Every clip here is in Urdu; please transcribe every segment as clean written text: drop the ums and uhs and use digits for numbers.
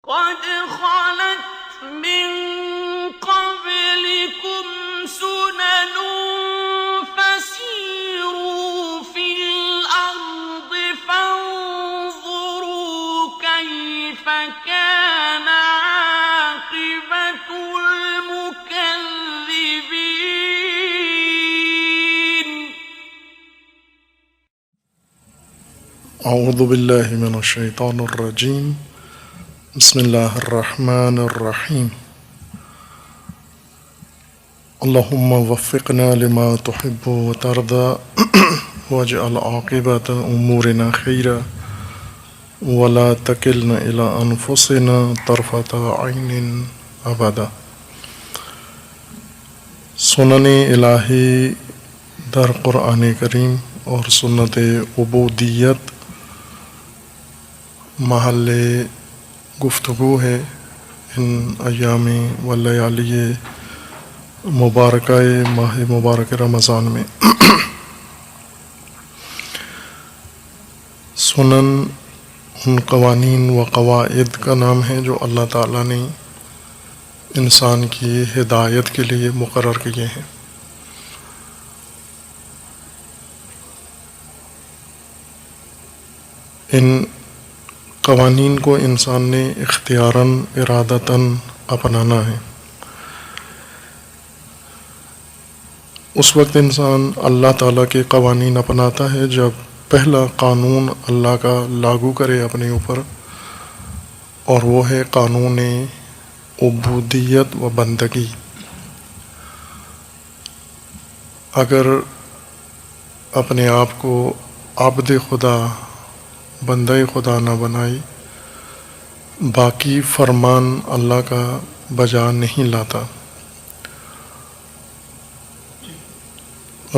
قد خلت من قبلكم سنن فسيروا في الأرض فانظروا كيف كان عاقبة المكذبين. اعوذ باللہ من الشیطان الرجیم. بسم اللہ الرحمن الرحیم. اللہم وفقنا لما تحب وترضى واجعل عاقبۃ امورنا خیرا ولا تکلنا الی انفسنا طرفۃ عین ابدا. سنن الہی در قرآن کریم اور سنت عبودیت محل گفتگو ہے ان ایام و لیالی مبارکہ ماہ مبارک رمضان میں. سنن ان قوانین و قواعد کا نام ہے جو اللہ تعالیٰ نے انسان کی ہدایت کے لیے مقرر کیے ہیں. ان قوانین کو انسان نے اختیاراً ارادتاً اپنانا ہے. اس وقت انسان اللہ تعالیٰ کے قوانین اپناتا ہے جب پہلا قانون اللہ کا لاگو کرے اپنے اوپر، اور وہ ہے قانون عبودیت و بندگی. اگر اپنے آپ کو عبد خدا بندہ خدا نہ بنائی، باقی فرمان اللہ کا بجا نہیں لاتا.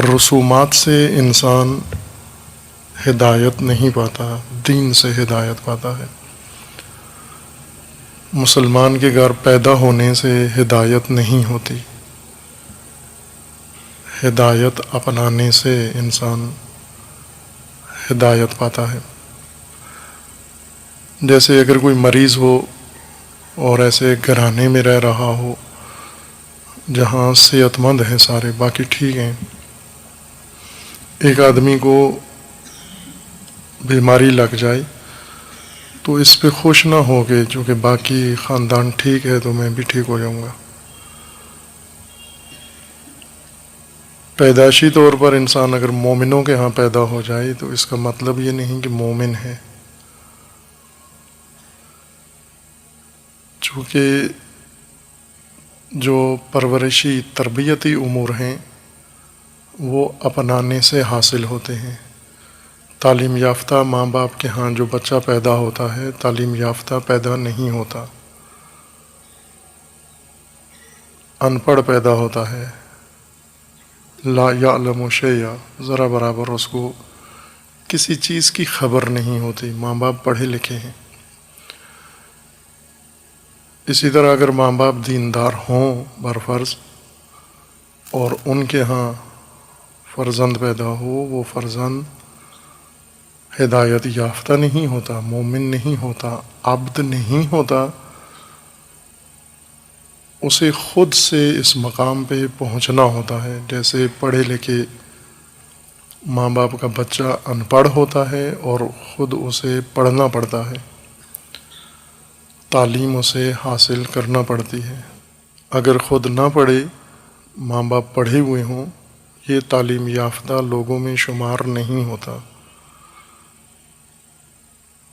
رسومات سے انسان ہدایت نہیں پاتا، دین سے ہدایت پاتا ہے. مسلمان کے گھر پیدا ہونے سے ہدایت نہیں ہوتی، ہدایت اپنانے سے انسان ہدایت پاتا ہے. جیسے اگر کوئی مریض ہو اور ایسے گھرانے میں رہ رہا ہو جہاں صحت مند ہیں سارے، باقی ٹھیک ہیں، ایک آدمی کو بیماری لگ جائے تو اس پہ خوش نہ ہو کہ چونکہ باقی خاندان ٹھیک ہے تو میں بھی ٹھیک ہو جاؤں گا. پیدائشی طور پر انسان اگر مومنوں کے ہاں پیدا ہو جائے تو اس کا مطلب یہ نہیں کہ مومن ہے، چونکہ جو پرورشی تربیتی امور ہیں وہ اپنانے سے حاصل ہوتے ہیں. تعلیم یافتہ ماں باپ کے ہاں جو بچہ پیدا ہوتا ہے تعلیم یافتہ پیدا نہیں ہوتا، ان پڑھ پیدا ہوتا ہے. لا یعلم شیئا، ذرا برابر اس کو کسی چیز کی خبر نہیں ہوتی. ماں باپ پڑھے لکھے ہیں. اسی طرح اگر ماں باپ دیندار ہوں برفرض اور ان کے ہاں فرزند پیدا ہو، وہ فرزند ہدایت یافتہ نہیں ہوتا، مومن نہیں ہوتا، عبد نہیں ہوتا. اسے خود سے اس مقام پہ پہنچنا ہوتا ہے. جیسے پڑھے لکھے ماں باپ کا بچہ ان پڑھ ہوتا ہے اور خود اسے پڑھنا پڑتا ہے، تعلیم اسے حاصل کرنا پڑتی ہے. اگر خود نہ پڑھے، ماں باپ پڑھے ہوئے ہوں، یہ تعلیم یافتہ لوگوں میں شمار نہیں ہوتا.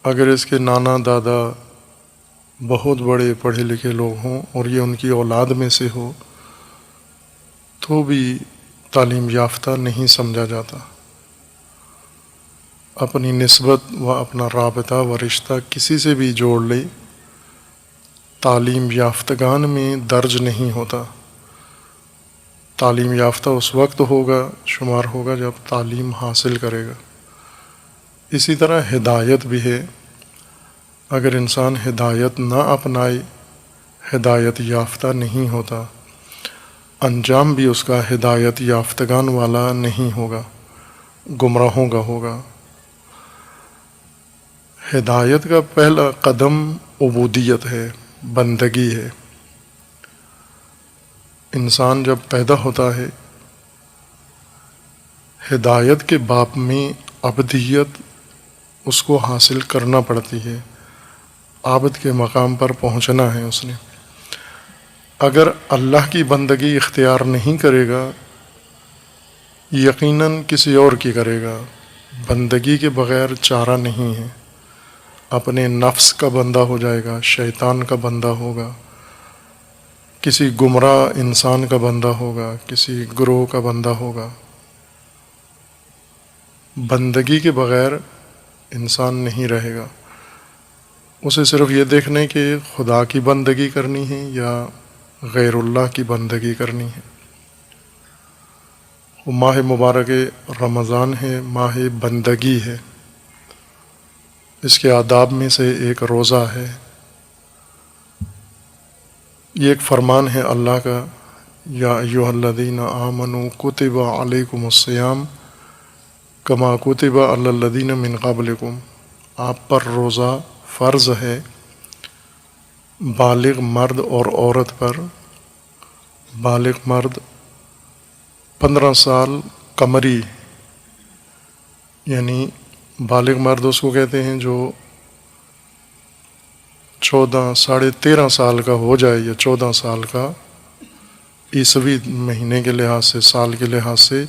اگر اس کے نانا دادا بہت بڑے پڑھے لکھے لوگ ہوں اور یہ ان کی اولاد میں سے ہو تو بھی تعلیم یافتہ نہیں سمجھا جاتا. اپنی نسبت و اپنا رابطہ و رشتہ کسی سے بھی جوڑ لے، تعلیم یافتگان میں درج نہیں ہوتا. تعلیم یافتہ اس وقت ہوگا، شمار ہوگا جب تعلیم حاصل کرے گا. اسی طرح ہدایت بھی ہے. اگر انسان ہدایت نہ اپنائے، ہدایت یافتہ نہیں ہوتا. انجام بھی اس کا ہدایت یافتگان والا نہیں ہوگا، گمراہوں کا ہوگا. ہدایت کا پہلا قدم عبودیت ہے، بندگی ہے۔ انسان جب پیدا ہوتا ہے ہدایت کے باب میں عبدیت اس کو حاصل کرنا پڑتی ہے، عابد کے مقام پر پہنچنا ہے اس نے۔ اگر اللہ کی بندگی اختیار نہیں کرے گا یقیناً کسی اور کی کرے گا۔ بندگی کے بغیر چارہ نہیں ہے، اپنے نفس کا بندہ ہو جائے گا، شیطان کا بندہ ہوگا، کسی گمراہ انسان کا بندہ ہوگا، کسی گروہ کا بندہ ہوگا۔ بندگی کے بغیر انسان نہیں رہے گا۔ اسے صرف یہ دیکھنے کہ خدا کی بندگی کرنی ہے یا غیر اللہ کی بندگی کرنی ہے۔ وہ ماہ مبارک رمضان ہے، ماہ بندگی ہے۔ اس کے آداب میں سے ایک روزہ ہے۔ یہ ایک فرمان ہے اللہ کا، یا ایھا الذین آمنوا کتب علیکم الصیام کما کتب علی الذین من قبلکم۔ آپ پر روزہ فرض ہے، بالغ مرد اور عورت پر۔ بالغ مرد 15 سال قمری، یعنی بالغ مرد اس کو کہتے ہیں جو 14 ساڑھے 13 سال کا ہو جائے یا 14 سال کا عیسوی مہینے کے لحاظ سے، سال کے لحاظ سے،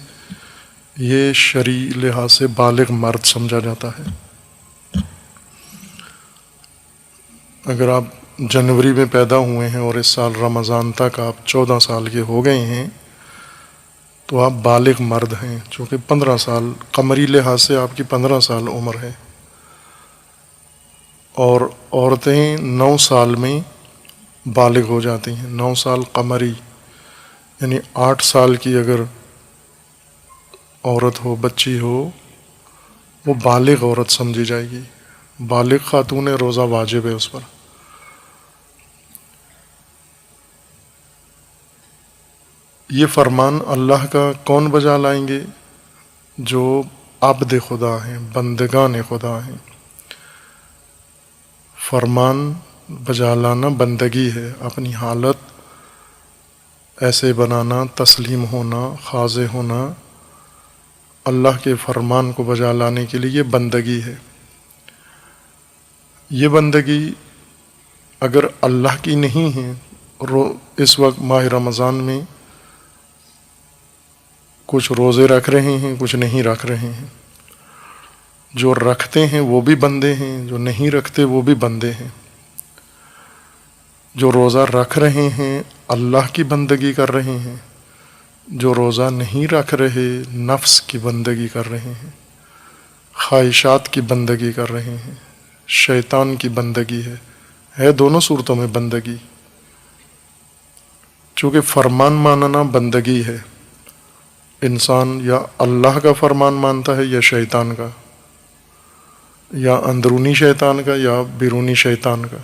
یہ شرعی لحاظ سے بالغ مرد سمجھا جاتا ہے۔ اگر آپ جنوری میں پیدا ہوئے ہیں اور اس سال رمضان تک آپ 14 سال کے ہو گئے ہیں تو آپ بالغ مرد ہیں، چونکہ 15 سال قمری لحاظ سے آپ کی 15 سال عمر ہے۔ اور عورتیں 9 سال میں بالغ ہو جاتی ہیں، 9 سال قمری، یعنی 8 سال کی اگر عورت ہو، بچی ہو، وہ بالغ عورت سمجھی جائے گی۔ بالغ خاتون روزہ واجب ہے اس پر۔ یہ فرمان اللہ کا کون بجا لائیں گے؟ جو عبد خدا ہیں، بندگان خدا ہیں۔ فرمان بجا لانا بندگی ہے، اپنی حالت ایسے بنانا، تسلیم ہونا، خاضع ہونا اللہ کے فرمان کو بجا لانے کے لیے، یہ بندگی ہے۔ یہ بندگی اگر اللہ کی نہیں ہے، اس وقت ماہ رمضان میں کچھ روزے رکھ رہے ہیں، کچھ نہیں رکھ رہے ہیں، جو رکھتے ہیں وہ بھی بندے ہیں، جو نہیں رکھتے وہ بھی بندے ہیں۔ جو روزہ رکھ رہے ہیں اللہ کی بندگی کر رہے ہیں، جو روزہ نہیں رکھ رہے نفس کی بندگی کر رہے ہیں، خواہشات کی بندگی کر رہے ہیں، شیطان کی بندگی ہے دونوں صورتوں میں بندگی۔ چونکہ فرمان ماننا بندگی ہے، انسان یا اللہ کا فرمان مانتا ہے یا شیطان کا، یا اندرونی شیطان کا یا بیرونی شیطان کا۔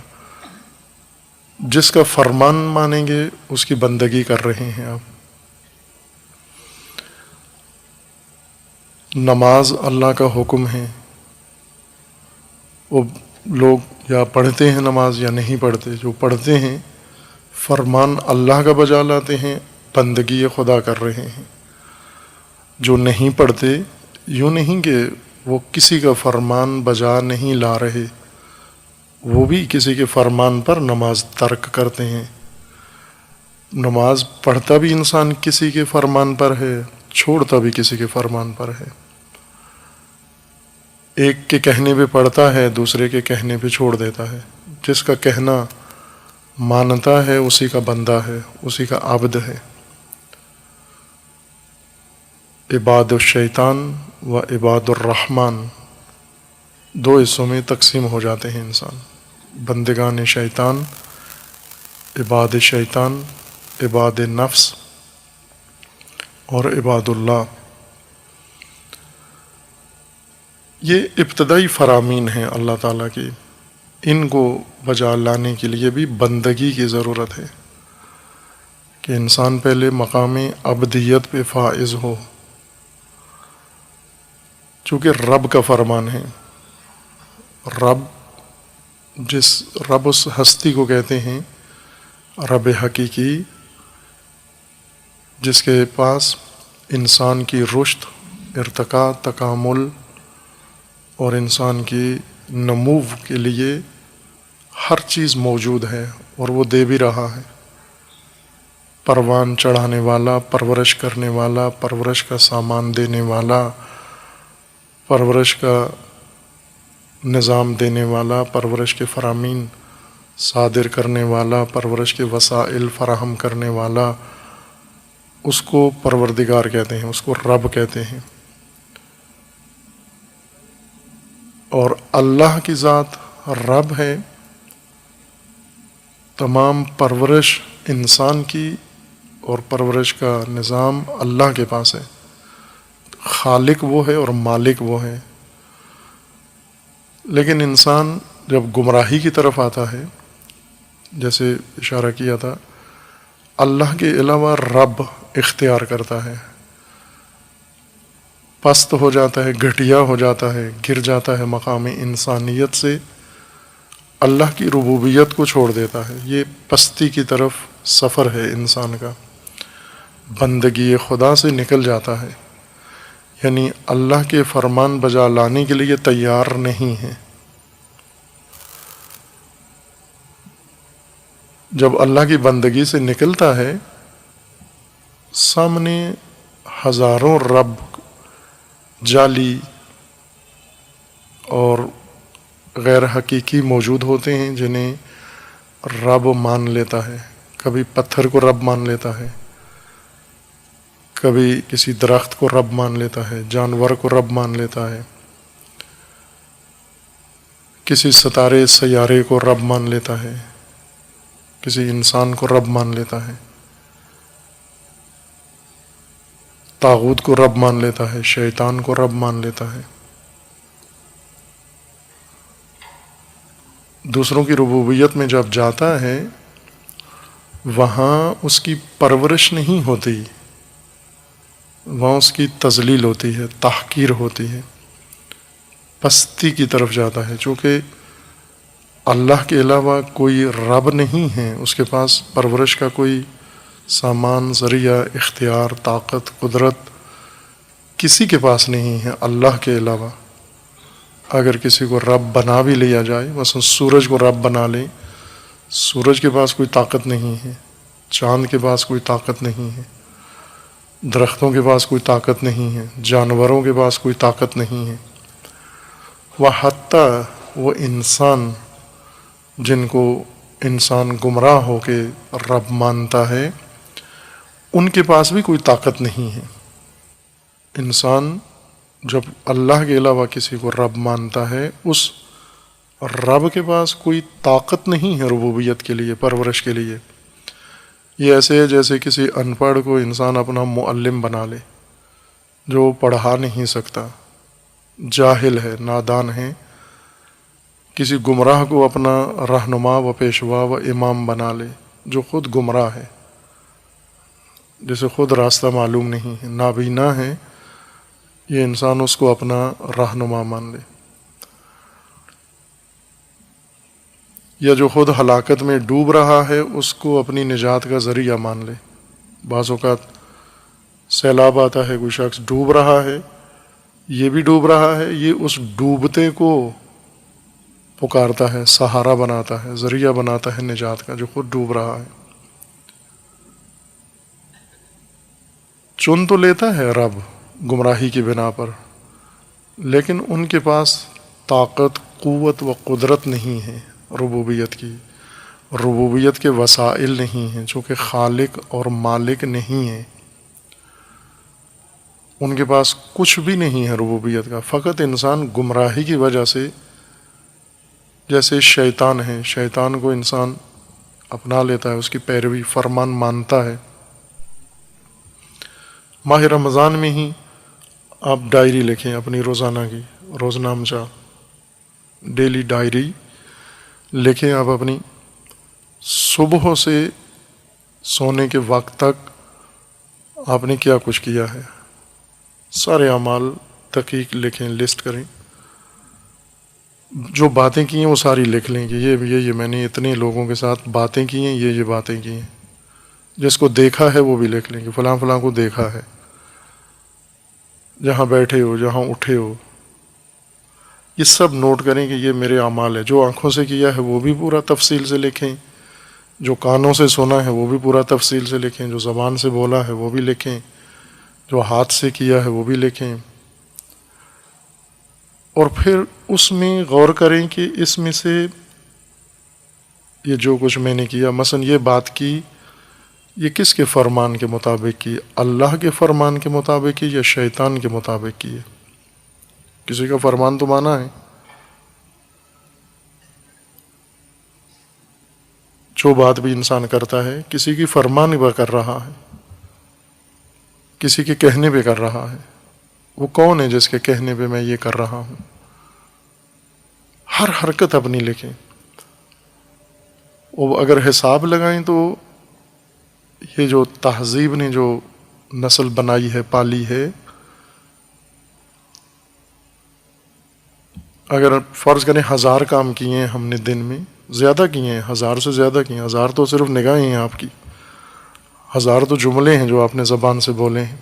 جس کا فرمان مانیں گے اس کی بندگی کر رہے ہیں آپ۔ نماز اللہ کا حکم ہے، وہ لوگ یا پڑھتے ہیں نماز یا نہیں پڑھتے۔ جو پڑھتے ہیں فرمان اللہ کا بجا لاتے ہیں، بندگی خدا کر رہے ہیں۔ جو نہیں پڑھتے، یوں نہیں کہ وہ کسی کا فرمان بجا نہیں لا رہے، وہ بھی کسی کے فرمان پر نماز ترک کرتے ہیں۔ نماز پڑھتا بھی انسان کسی کے فرمان پر ہے، چھوڑتا بھی کسی کے فرمان پر ہے۔ ایک کے کہنے پہ پڑھتا ہے، دوسرے کے کہنے پہ چھوڑ دیتا ہے۔ جس کا کہنا مانتا ہے اسی کا بندہ ہے، اسی کا عبد ہے۔ عباد الشیطان و عباد الرحمن دو حصوں میں تقسیم ہو جاتے ہیں انسان۔ بندگان شیطان، عباد شیطان، عباد نفس اور عباد اللہ۔ یہ ابتدائی فرامین ہیں اللہ تعالیٰ کی، ان کو بجا لانے کے لیے بھی بندگی کی ضرورت ہے کہ انسان پہلے مقام عبدیت پہ فائز ہو، چونکہ رب کا فرمان ہے۔ رب اس ہستی کو کہتے ہیں رب حقیقی، جس کے پاس انسان کی رشد، ارتقاء، تکامل اور انسان کی نمو کے لیے ہر چیز موجود ہے اور وہ دے بھی رہا ہے۔ پروان چڑھانے والا، پرورش کرنے والا، پرورش کا سامان دینے والا، پرورش کا نظام دینے والا، پرورش کے فرامین صادر کرنے والا، پرورش کے وسائل فراہم کرنے والا، اس کو پروردگار کہتے ہیں، اس کو رب کہتے ہیں۔ اور اللہ کی ذات رب ہے۔ تمام پرورش انسان کی اور پرورش کا نظام اللہ کے پاس ہے۔ خالق وہ ہے اور مالک وہ ہے۔ لیکن انسان جب گمراہی کی طرف آتا ہے، جیسے اشارہ کیا تھا، اللہ کے علاوہ رب اختیار کرتا ہے، پست ہو جاتا ہے، گھٹیا ہو جاتا ہے، گر جاتا ہے مقام انسانیت سے، اللہ کی ربوبیت کو چھوڑ دیتا ہے۔ یہ پستی کی طرف سفر ہے انسان کا، بندگی خدا سے نکل جاتا ہے، یعنی اللہ کے فرمان بجا لانے کے لیے تیار نہیں ہے۔ جب اللہ کی بندگی سے نکلتا ہے، سامنے ہزاروں رب جعلی اور غیر حقیقی موجود ہوتے ہیں جنہیں رب مان لیتا ہے۔ کبھی پتھر کو رب مان لیتا ہے، کبھی کسی درخت کو رب مان لیتا ہے، جانور کو رب مان لیتا ہے، کسی ستارے سیارے کو رب مان لیتا ہے، کسی انسان کو رب مان لیتا ہے، طاغوت کو رب مان لیتا ہے، شیطان کو رب مان لیتا ہے۔ دوسروں کی ربوبیت میں جب جاتا ہے، وہاں اس کی پرورش نہیں ہوتی، وہاں اس کی تذلیل ہوتی ہے، تحقیر ہوتی ہے، پستی کی طرف جاتا ہے۔ چونکہ اللہ کے علاوہ کوئی رب نہیں ہے، اس کے پاس پرورش کا کوئی سامان، ذریعہ، اختیار، طاقت، قدرت کسی کے پاس نہیں ہے اللہ کے علاوہ۔ اگر کسی کو رب بنا بھی لیا جائے، مثلا سورج کو رب بنا لیں، سورج کے پاس کوئی طاقت نہیں ہے، چاند کے پاس کوئی طاقت نہیں ہے، درختوں کے پاس کوئی طاقت نہیں ہے، جانوروں کے پاس کوئی طاقت نہیں ہے، حتیٰ وہ انسان جن کو انسان گمراہ ہو کے رب مانتا ہے، ان کے پاس بھی کوئی طاقت نہیں ہے۔ انسان جب اللہ کے علاوہ کسی کو رب مانتا ہے، اس رب کے پاس کوئی طاقت نہیں ہے ربوبیت کے لیے، پرورش کے لیے۔ یہ ایسے ہے جیسے کسی ان پڑھ کو انسان اپنا معلم بنا لے، جو پڑھا نہیں سکتا، جاہل ہے، نادان ہے۔ کسی گمراہ کو اپنا رہنما و پیشوا و امام بنا لے، جو خود گمراہ ہے، جسے خود راستہ معلوم نہیں ہے، نابینا ہے، یہ انسان اس کو اپنا رہنما مان لے۔ یا جو خود ہلاکت میں ڈوب رہا ہے، اس کو اپنی نجات کا ذریعہ مان لے۔ بعض اوقات سیلاب آتا ہے، کوئی شخص ڈوب رہا ہے، یہ بھی ڈوب رہا ہے، یہ اس ڈوبتے کو پکارتا ہے، سہارا بناتا ہے، ذریعہ بناتا ہے نجات کا، جو خود ڈوب رہا ہے۔ چن تو لیتا ہے رب گمراہی کی بنا پر، لیکن ان کے پاس طاقت، قوت و قدرت نہیں ہے ربوبیت کی، ربوبیت کے وسائل نہیں ہیں، چونکہ خالق اور مالک نہیں ہیں، ان کے پاس کچھ بھی نہیں ہے ربوبیت کا۔ فقط انسان گمراہی کی وجہ سے، جیسے شیطان ہے، شیطان کو انسان اپنا لیتا ہے، اس کی پیروی، فرمان مانتا ہے۔ ماہ رمضان میں ہی آپ ڈائری لکھیں اپنی روزانہ کی، روزنامچہ، ڈیلی ڈائری لکھیں آپ اپنی، صبح سے سونے کے وقت تک آپ نے کیا کچھ کیا ہے، سارے اعمال تحقیق لکھیں، لسٹ کریں۔ جو باتیں کی ہیں وہ ساری لکھ لیں کہ یہ میں نے اتنے لوگوں کے ساتھ باتیں کی ہیں، یہ باتیں کی ہیں. جس کو دیکھا ہے وہ بھی لکھ لیں کہ فلاں فلاں کو دیکھا ہے، جہاں بیٹھے ہو، جہاں اٹھے ہو، یہ سب نوٹ کریں کہ یہ میرے اعمال ہے. جو آنکھوں سے کیا ہے وہ بھی پورا تفصیل سے لکھیں، جو کانوں سے سنا ہے وہ بھی پورا تفصیل سے لکھیں، جو زبان سے بولا ہے وہ بھی لکھیں، جو ہاتھ سے کیا ہے وہ بھی لکھیں. اور پھر اس میں غور کریں کہ اس میں سے یہ جو کچھ میں نے کیا، مثلا یہ بات کی، یہ کس کے فرمان کے مطابق کی؟ اللہ کے فرمان کے مطابق کی یا شیطان کے مطابق کی ہے؟ کسی کا فرمان تو مانا ہے. جو بات بھی انسان کرتا ہے کسی کی فرمان پہ کر رہا ہے، کسی کے کہنے پہ کر رہا ہے. وہ کون ہے جس کے کہنے پہ میں یہ کر رہا ہوں؟ ہر حرکت اپنی لکھیں. وہ اگر حساب لگائیں تو یہ جو تہذیب نے جو نسل بنائی ہے، پالی ہے، اگر فرض کریں 1000 کام کیے ہیں ہم نے دن میں، زیادہ کیے ہیں، 1000 سے زیادہ کیے ہیں. 1000 تو صرف نگاہیں ہیں آپ کی، 1000 تو جملے ہیں جو آپ نے زبان سے بولے ہیں.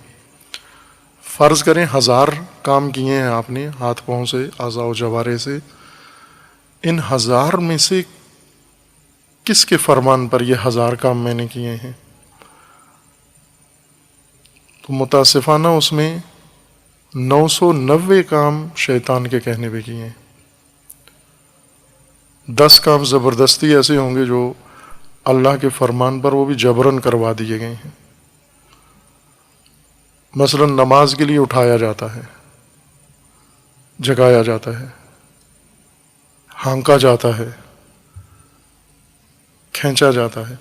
فرض کریں 1000 کام کیے ہیں آپ نے ہاتھ پاؤں سے، اعضاء و جوارح سے. ان 1000 میں سے کس کے فرمان پر یہ 1000 کام میں نے کیے ہیں؟ تو متاسفانہ اس میں 990 کام شیطان کے کہنے پہ کیے ہیں. 10 کام زبردستی ایسے ہوں گے جو اللہ کے فرمان پر وہ بھی جبرن کروا دیے گئے ہیں. مثلا نماز کے لیے اٹھایا جاتا ہے، جگایا جاتا ہے، ہانکا جاتا ہے، کھینچا جاتا ہے.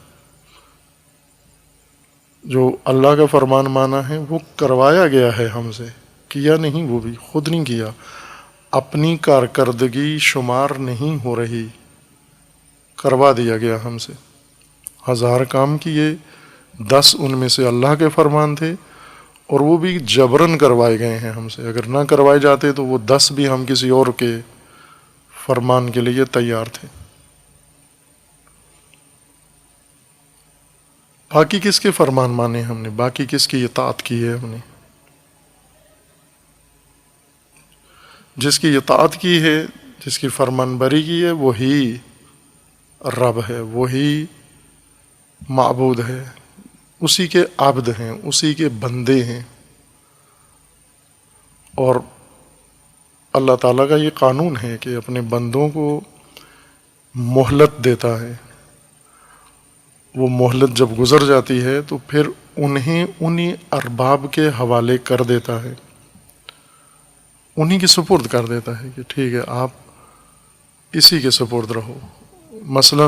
جو اللہ کا فرمان مانا ہے وہ کروایا گیا ہے ہم سے، کیا نہیں، وہ بھی خود نہیں کیا. اپنی کارکردگی شمار نہیں ہو رہی، کروا دیا گیا ہم سے. 1000 کام کیے، 10 ان میں سے اللہ کے فرمان تھے اور وہ بھی جبرن کروائے گئے ہیں ہم سے. اگر نہ کروائے جاتے تو وہ 10 بھی ہم کسی اور کے فرمان کے لیے تیار تھے. باقی کس کے فرمان مانے ہم نے؟ باقی کس کی اطاعت کی ہے ہم نے؟ جس کی اطاعت کی ہے، جس کی فرمان بری کی ہے، وہی رب ہے، وہی معبود ہے، اسی کے عبد ہیں، اسی کے بندے ہیں. اور اللہ تعالیٰ کا یہ قانون ہے کہ اپنے بندوں کو مہلت دیتا ہے. وہ مہلت جب گزر جاتی ہے تو پھر انہیں انہی ارباب کے حوالے کر دیتا ہے، انہی کے سپرد کر دیتا ہے کہ ٹھیک ہے آپ اسی کے سپرد رہو. مثلا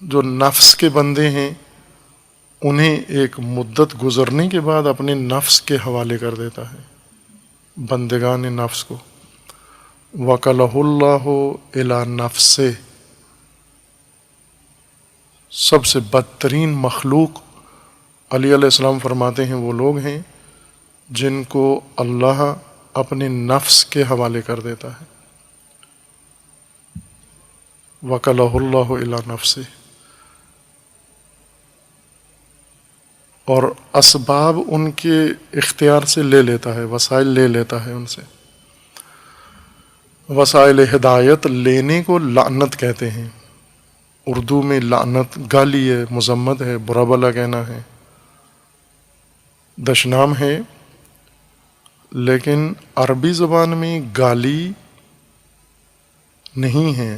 جو نفس کے بندے ہیں انہیں ایک مدت گزرنے کے بعد اپنے نفس کے حوالے کر دیتا ہے، بندگان نفس کو. وَكَلَهُ اللَّهُ إِلَى نَفْسِهِ. سب سے بدترین مخلوق علی علیہ السلام فرماتے ہیں وہ لوگ ہیں جن کو اللہ اپنے نفس کے حوالے کر دیتا ہے. وَكَلَهُ اللَّهُ إِلَى نَفْسِهِ. اور اسباب ان کے اختیار سے لے لیتا ہے، وسائل لے لیتا ہے ان سے. وسائل ہدایت لینے کو لعنت کہتے ہیں. اردو میں لعنت گالی ہے، مذمت ہے، برا بھلا کہنا ہے، دشنام ہے. لیکن عربی زبان میں گالی نہیں ہے،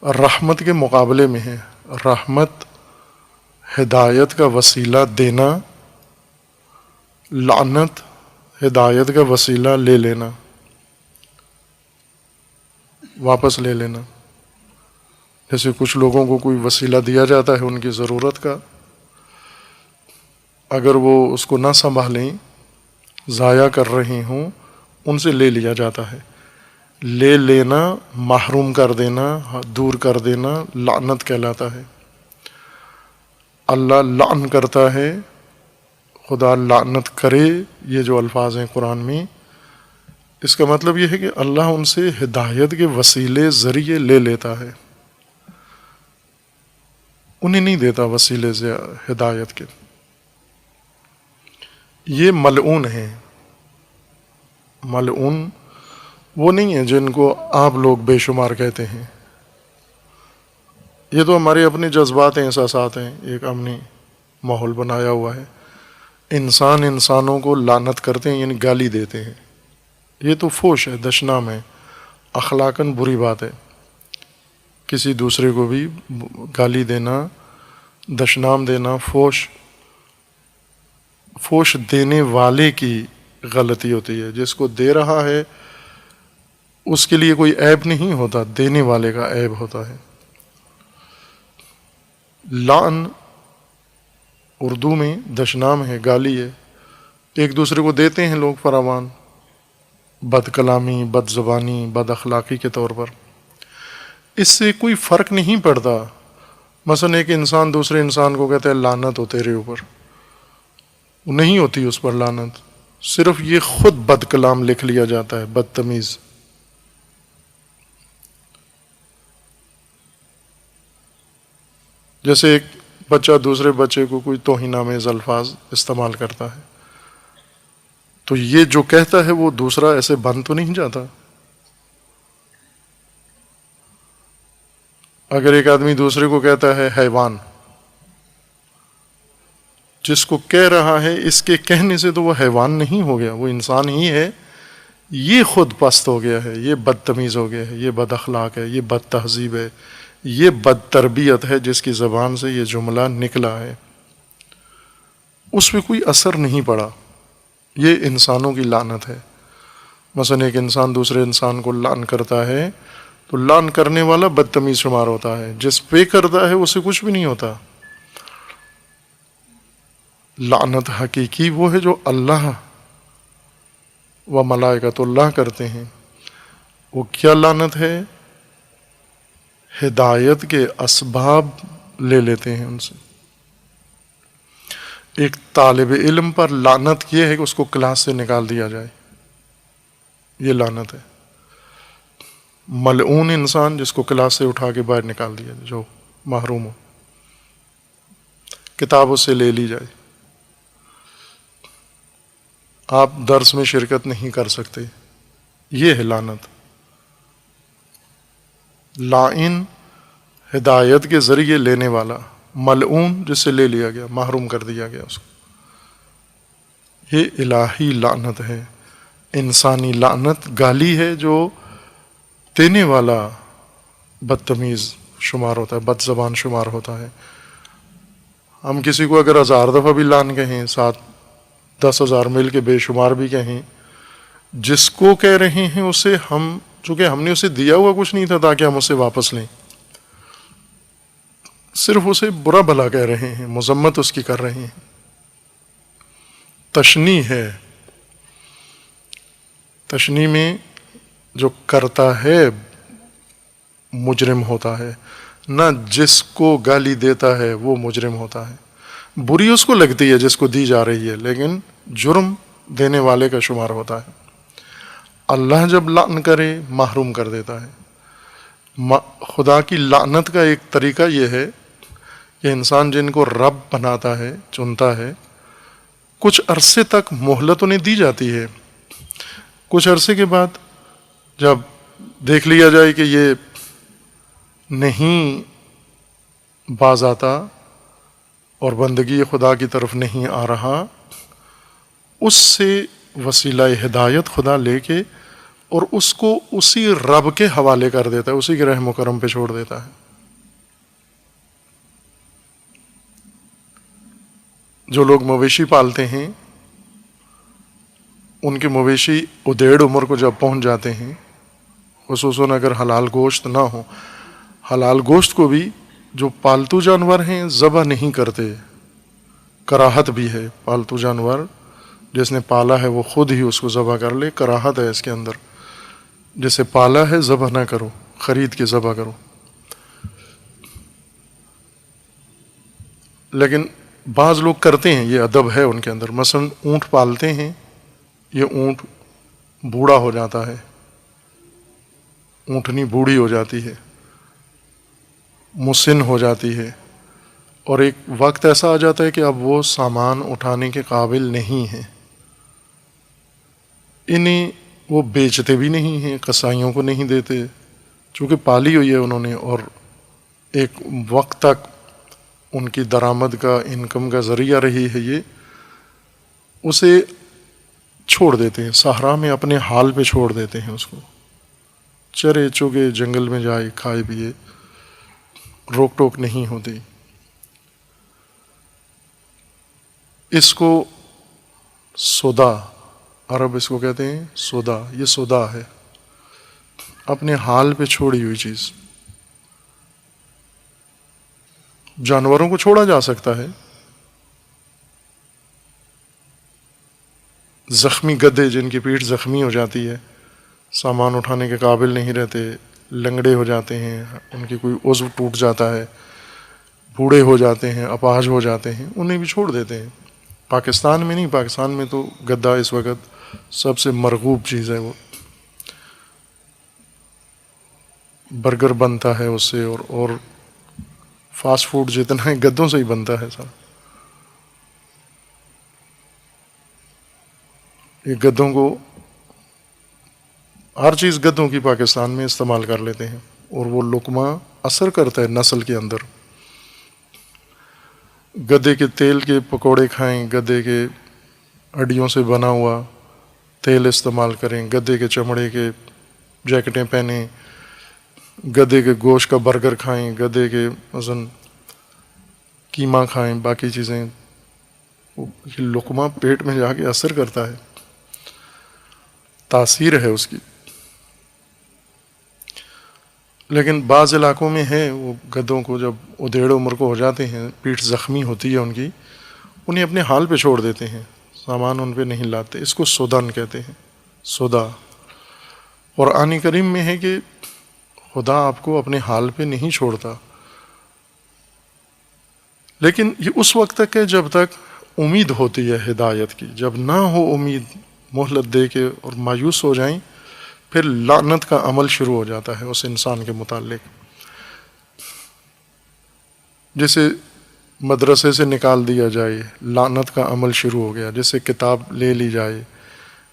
رحمت کے مقابلے میں ہے. رحمت ہدایت کا وسیلہ دینا، لعنت ہدایت کا وسیلہ لے لینا، واپس لے لینا. جیسے کچھ لوگوں کو کوئی وسیلہ دیا جاتا ہے ان کی ضرورت کا، اگر وہ اس کو نہ سنبھالیں، ضائع کر رہے ہوں، ان سے لے لیا جاتا ہے. لے لینا، محروم کر دینا، دور کر دینا لعنت کہلاتا ہے. اللہ لعن کرتا ہے، خدا لعنت کرے، یہ جو الفاظ ہیں قرآن میں، اس کا مطلب یہ ہے کہ اللہ ان سے ہدایت کے وسیلے ذریعے لے لیتا ہے، انہیں نہیں دیتا وسیلے سے ہدایت کے. یہ ملعون ہیں. ملعون وہ نہیں ہیں جن کو آپ لوگ بے شمار کہتے ہیں. یہ تو ہمارے اپنے جذبات ہیں، احساسات ہیں، ایک امنی ماحول بنایا ہوا ہے. انسان انسانوں کو لعنت کرتے ہیں، یعنی گالی دیتے ہیں. یہ تو فوش ہے، دشنام ہے، اخلاقاً بری بات ہے. کسی دوسرے کو بھی گالی دینا، دشنام دینا، فوش دینے والے کی غلطی ہوتی ہے. جس کو دے رہا ہے اس کے لیے کوئی عیب نہیں ہوتا، دینے والے کا عیب ہوتا ہے. لعن اردو میں دشنام ہے، گالی ہے. ایک دوسرے کو دیتے ہیں لوگ فراوان، بد کلامی، بد زبانی، بد اخلاقی کے طور پر. اس سے کوئی فرق نہیں پڑتا. مثلا ایک انسان دوسرے انسان کو کہتا ہے لعنت ہو تیرے اوپر، نہیں ہوتی اس پر لعنت، صرف یہ خود بد کلام لکھ لیا جاتا ہے، بدتمیز. جیسے ایک بچہ دوسرے بچے کو کوئی توہین آمیز الفاظ استعمال کرتا ہے، تو یہ جو کہتا ہے وہ دوسرا ایسے بن تو نہیں جاتا. اگر ایک آدمی دوسرے کو کہتا ہے حیوان، جس کو کہہ رہا ہے اس کے کہنے سے تو وہ حیوان نہیں ہو گیا، وہ انسان ہی ہے. یہ خود پست ہو گیا ہے، یہ بدتمیز ہو گیا ہے، یہ بد اخلاق ہے، یہ بد تہذیب ہے، یہ بد تربیت ہے جس کی زبان سے یہ جملہ نکلا ہے. اس پہ کوئی اثر نہیں پڑا. یہ انسانوں کی لعنت ہے. مثلا ایک انسان دوسرے انسان کو لعن کرتا ہے تو لعن کرنے والا بدتمیز شمار ہوتا ہے، جس پہ کرتا ہے اسے کچھ بھی نہیں ہوتا. لعنت حقیقی وہ ہے جو اللہ و ملائکۃ اللہ کرتے ہیں. وہ کیا لعنت ہے؟ ہدایت کے اسباب لے لیتے ہیں ان سے. ایک طالب علم پر لعنت یہ ہے کہ اس کو کلاس سے نکال دیا جائے، یہ لعنت ہے. ملعون انسان جس کو کلاس سے اٹھا کے باہر نکال دیا جائے، جو محروم ہو، کتاب اس سے لے لی جائے، آپ درس میں شرکت نہیں کر سکتے، یہ ہے لعنت. لائن ہدایت کے ذریعے لینے والا، ملعون جس سے لے لیا گیا، محروم کر دیا گیا اس کو. یہ الہی لعنت ہے. انسانی لعنت گالی ہے جو دینے والا بدتمیز شمار ہوتا ہے، بد زبان شمار ہوتا ہے. ہم کسی کو اگر 1000 دفعہ بھی لعن کہیں، 10,000 مل کے بے شمار بھی کہیں، جس کو کہہ رہے ہیں اسے ہم، چونکہ ہم نے اسے دیا ہوا کچھ نہیں تھا تاکہ ہم اسے واپس لیں، صرف اسے برا بھلا کہہ رہے ہیں، مذمت اس کی کر رہے ہیں. تشنیع ہے. تشنیع میں جو کرتا ہے مجرم ہوتا ہے، نہ جس کو گالی دیتا ہے وہ مجرم ہوتا ہے. بری اس کو لگتی ہے جس کو دی جا رہی ہے، لیکن جرم دینے والے کا شمار ہوتا ہے. اللہ جب لعن کرے محروم کر دیتا ہے. خدا کی لعنت کا ایک طریقہ یہ ہے کہ انسان جن کو رب بناتا ہے، چنتا ہے، کچھ عرصے تک مہلت انہیں دی جاتی ہے. کچھ عرصے کے بعد جب دیکھ لیا جائے کہ یہ نہیں باز آتا اور بندگی خدا کی طرف نہیں آ رہا، اس سے وسیلہ ہدایت خدا لے کے اور اس کو اسی رب کے حوالے کر دیتا ہے، اسی کے رحم و کرم پہ چھوڑ دیتا ہے. جو لوگ مویشی پالتے ہیں، ان کے مویشی ادیڑ عمر کو جب پہنچ جاتے ہیں، خصوصاً اگر حلال گوشت نہ ہو، حلال گوشت کو بھی جو پالتو جانور ہیں ذبح نہیں کرتے. کراہت بھی ہے. پالتو جانور جس نے پالا ہے وہ خود ہی اس کو ذبح کر لے، کراہت ہے اس کے اندر. جسے پالا ہے ذبح نہ کرو، خرید کے ذبح کرو. لیکن بعض لوگ کرتے ہیں، یہ ادب ہے ان کے اندر. مثلا اونٹ پالتے ہیں، یہ اونٹ بوڑھا ہو جاتا ہے، اونٹنی بوڑھی ہو جاتی ہے، مسن ہو جاتی ہے، اور ایک وقت ایسا آ جاتا ہے کہ اب وہ سامان اٹھانے کے قابل نہیں ہے. انہیں وہ بیچتے بھی نہیں ہیں، قصائیوں کو نہیں دیتے، چونکہ پالی ہوئی ہے انہوں نے، اور ایک وقت تک ان کی درآمد کا، انکم کا ذریعہ رہی ہے یہ، اسے چھوڑ دیتے ہیں صحرا میں، اپنے حال پہ چھوڑ دیتے ہیں اس کو، چرے چوگے جنگل میں جائے، کھائے پیے، روک ٹوک نہیں ہوتی. اس کو سودا، عرب اس کو کہتے ہیں سودا، یہ سودا ہے، اپنے حال پہ چھوڑی ہوئی چیز. جانوروں کو چھوڑا جا سکتا ہے، زخمی گدھے جن کی پیٹھ زخمی ہو جاتی ہے، سامان اٹھانے کے قابل نہیں رہتے، لنگڑے ہو جاتے ہیں، ان کی کوئی عضو ٹوٹ جاتا ہے، بوڑھے ہو جاتے ہیں، اپاہج ہو جاتے ہیں، انہیں بھی چھوڑ دیتے ہیں. پاکستان میں نہیں، پاکستان میں تو گدھا اس وقت سب سے مرغوب چیز ہے. وہ برگر بنتا ہے اس سے، اور فاسٹ فوڈ جتنا ہے گدھوں سے ہی بنتا ہے سب. یہ گدھوں کو، ہر چیز گدھوں کی پاکستان میں استعمال کر لیتے ہیں، اور وہ لقمہ اثر کرتا ہے نسل کے اندر. گدھے کے تیل کے پکوڑے کھائیں، گدھے کے ہڈیوں سے بنا ہوا تیل استعمال کریں، گدھے کے چمڑے کے جیکٹیں پہنیں، گدھے کے گوشت کا برگر کھائیں، گدھے کے مثلاً کیما کھائیں، باقی چیزیں. یہ لقمہ پیٹ میں جا کے اثر کرتا ہے، تاثیر ہے اس کی. لیکن بعض علاقوں میں ہے، وہ گدھوں کو جب ادھیڑ عمر کو ہو جاتے ہیں، پیٹھ زخمی ہوتی ہے ان کی، انہیں اپنے حال پہ چھوڑ دیتے ہیں، سامان ان پہ نہیں لاتے. اس کو سودن کہتے ہیں، سودا. قرآن کریم میں ہے کہ خدا آپ کو اپنے حال پہ نہیں چھوڑتا، لیکن یہ اس وقت تک ہے جب تک امید ہوتی ہے ہدایت کی. جب نہ ہو امید، مہلت دے کے اور مایوس ہو جائیں، پھر لعنت کا عمل شروع ہو جاتا ہے اس انسان کے متعلق. جسے مدرسے سے نکال دیا جائے، لعنت کا عمل شروع ہو گیا. جسے کتاب لے لی جائے،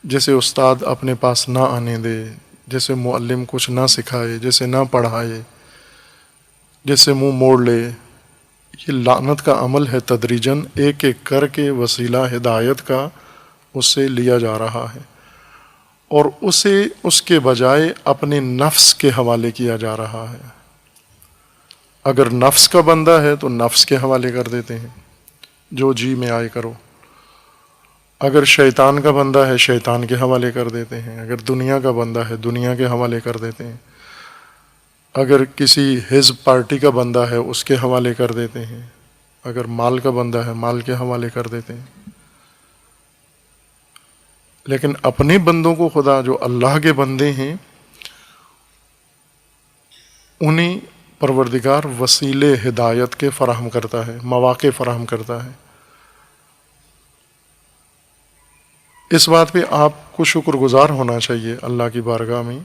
جسے استاد اپنے پاس نہ آنے دے، جسے معلم کچھ نہ سکھائے، جسے نہ پڑھائے، جسے منہ موڑ لے، یہ لعنت کا عمل ہے. تدریجاً ایک ایک کر کے وسیلہ ہدایت کا اس سے لیا جا رہا ہے، اور اسے اس کے بجائے اپنے نفس کے حوالے کیا جا رہا ہے. اگر نفس کا بندہ ہے تو نفس کے حوالے کر دیتے ہیں، جو جی میں آئے کرو. اگر شیطان کا بندہ ہے، شیطان کے حوالے کر دیتے ہیں. اگر دنیا کا بندہ ہے، دنیا کے حوالے کر دیتے ہیں. اگر کسی حزب پارٹی کا بندہ ہے، اس کے حوالے کر دیتے ہیں. اگر مال کا بندہ ہے، مال کے حوالے کر دیتے ہیں. لیکن اپنے بندوں کو خدا، جو اللہ کے بندے ہیں، انہیں پروردگار وسیلے ہدایت کے فراہم کرتا ہے، مواقع فراہم کرتا ہے. اس بات پہ آپ کو شکر گزار ہونا چاہیے اللہ کی بارگاہ میں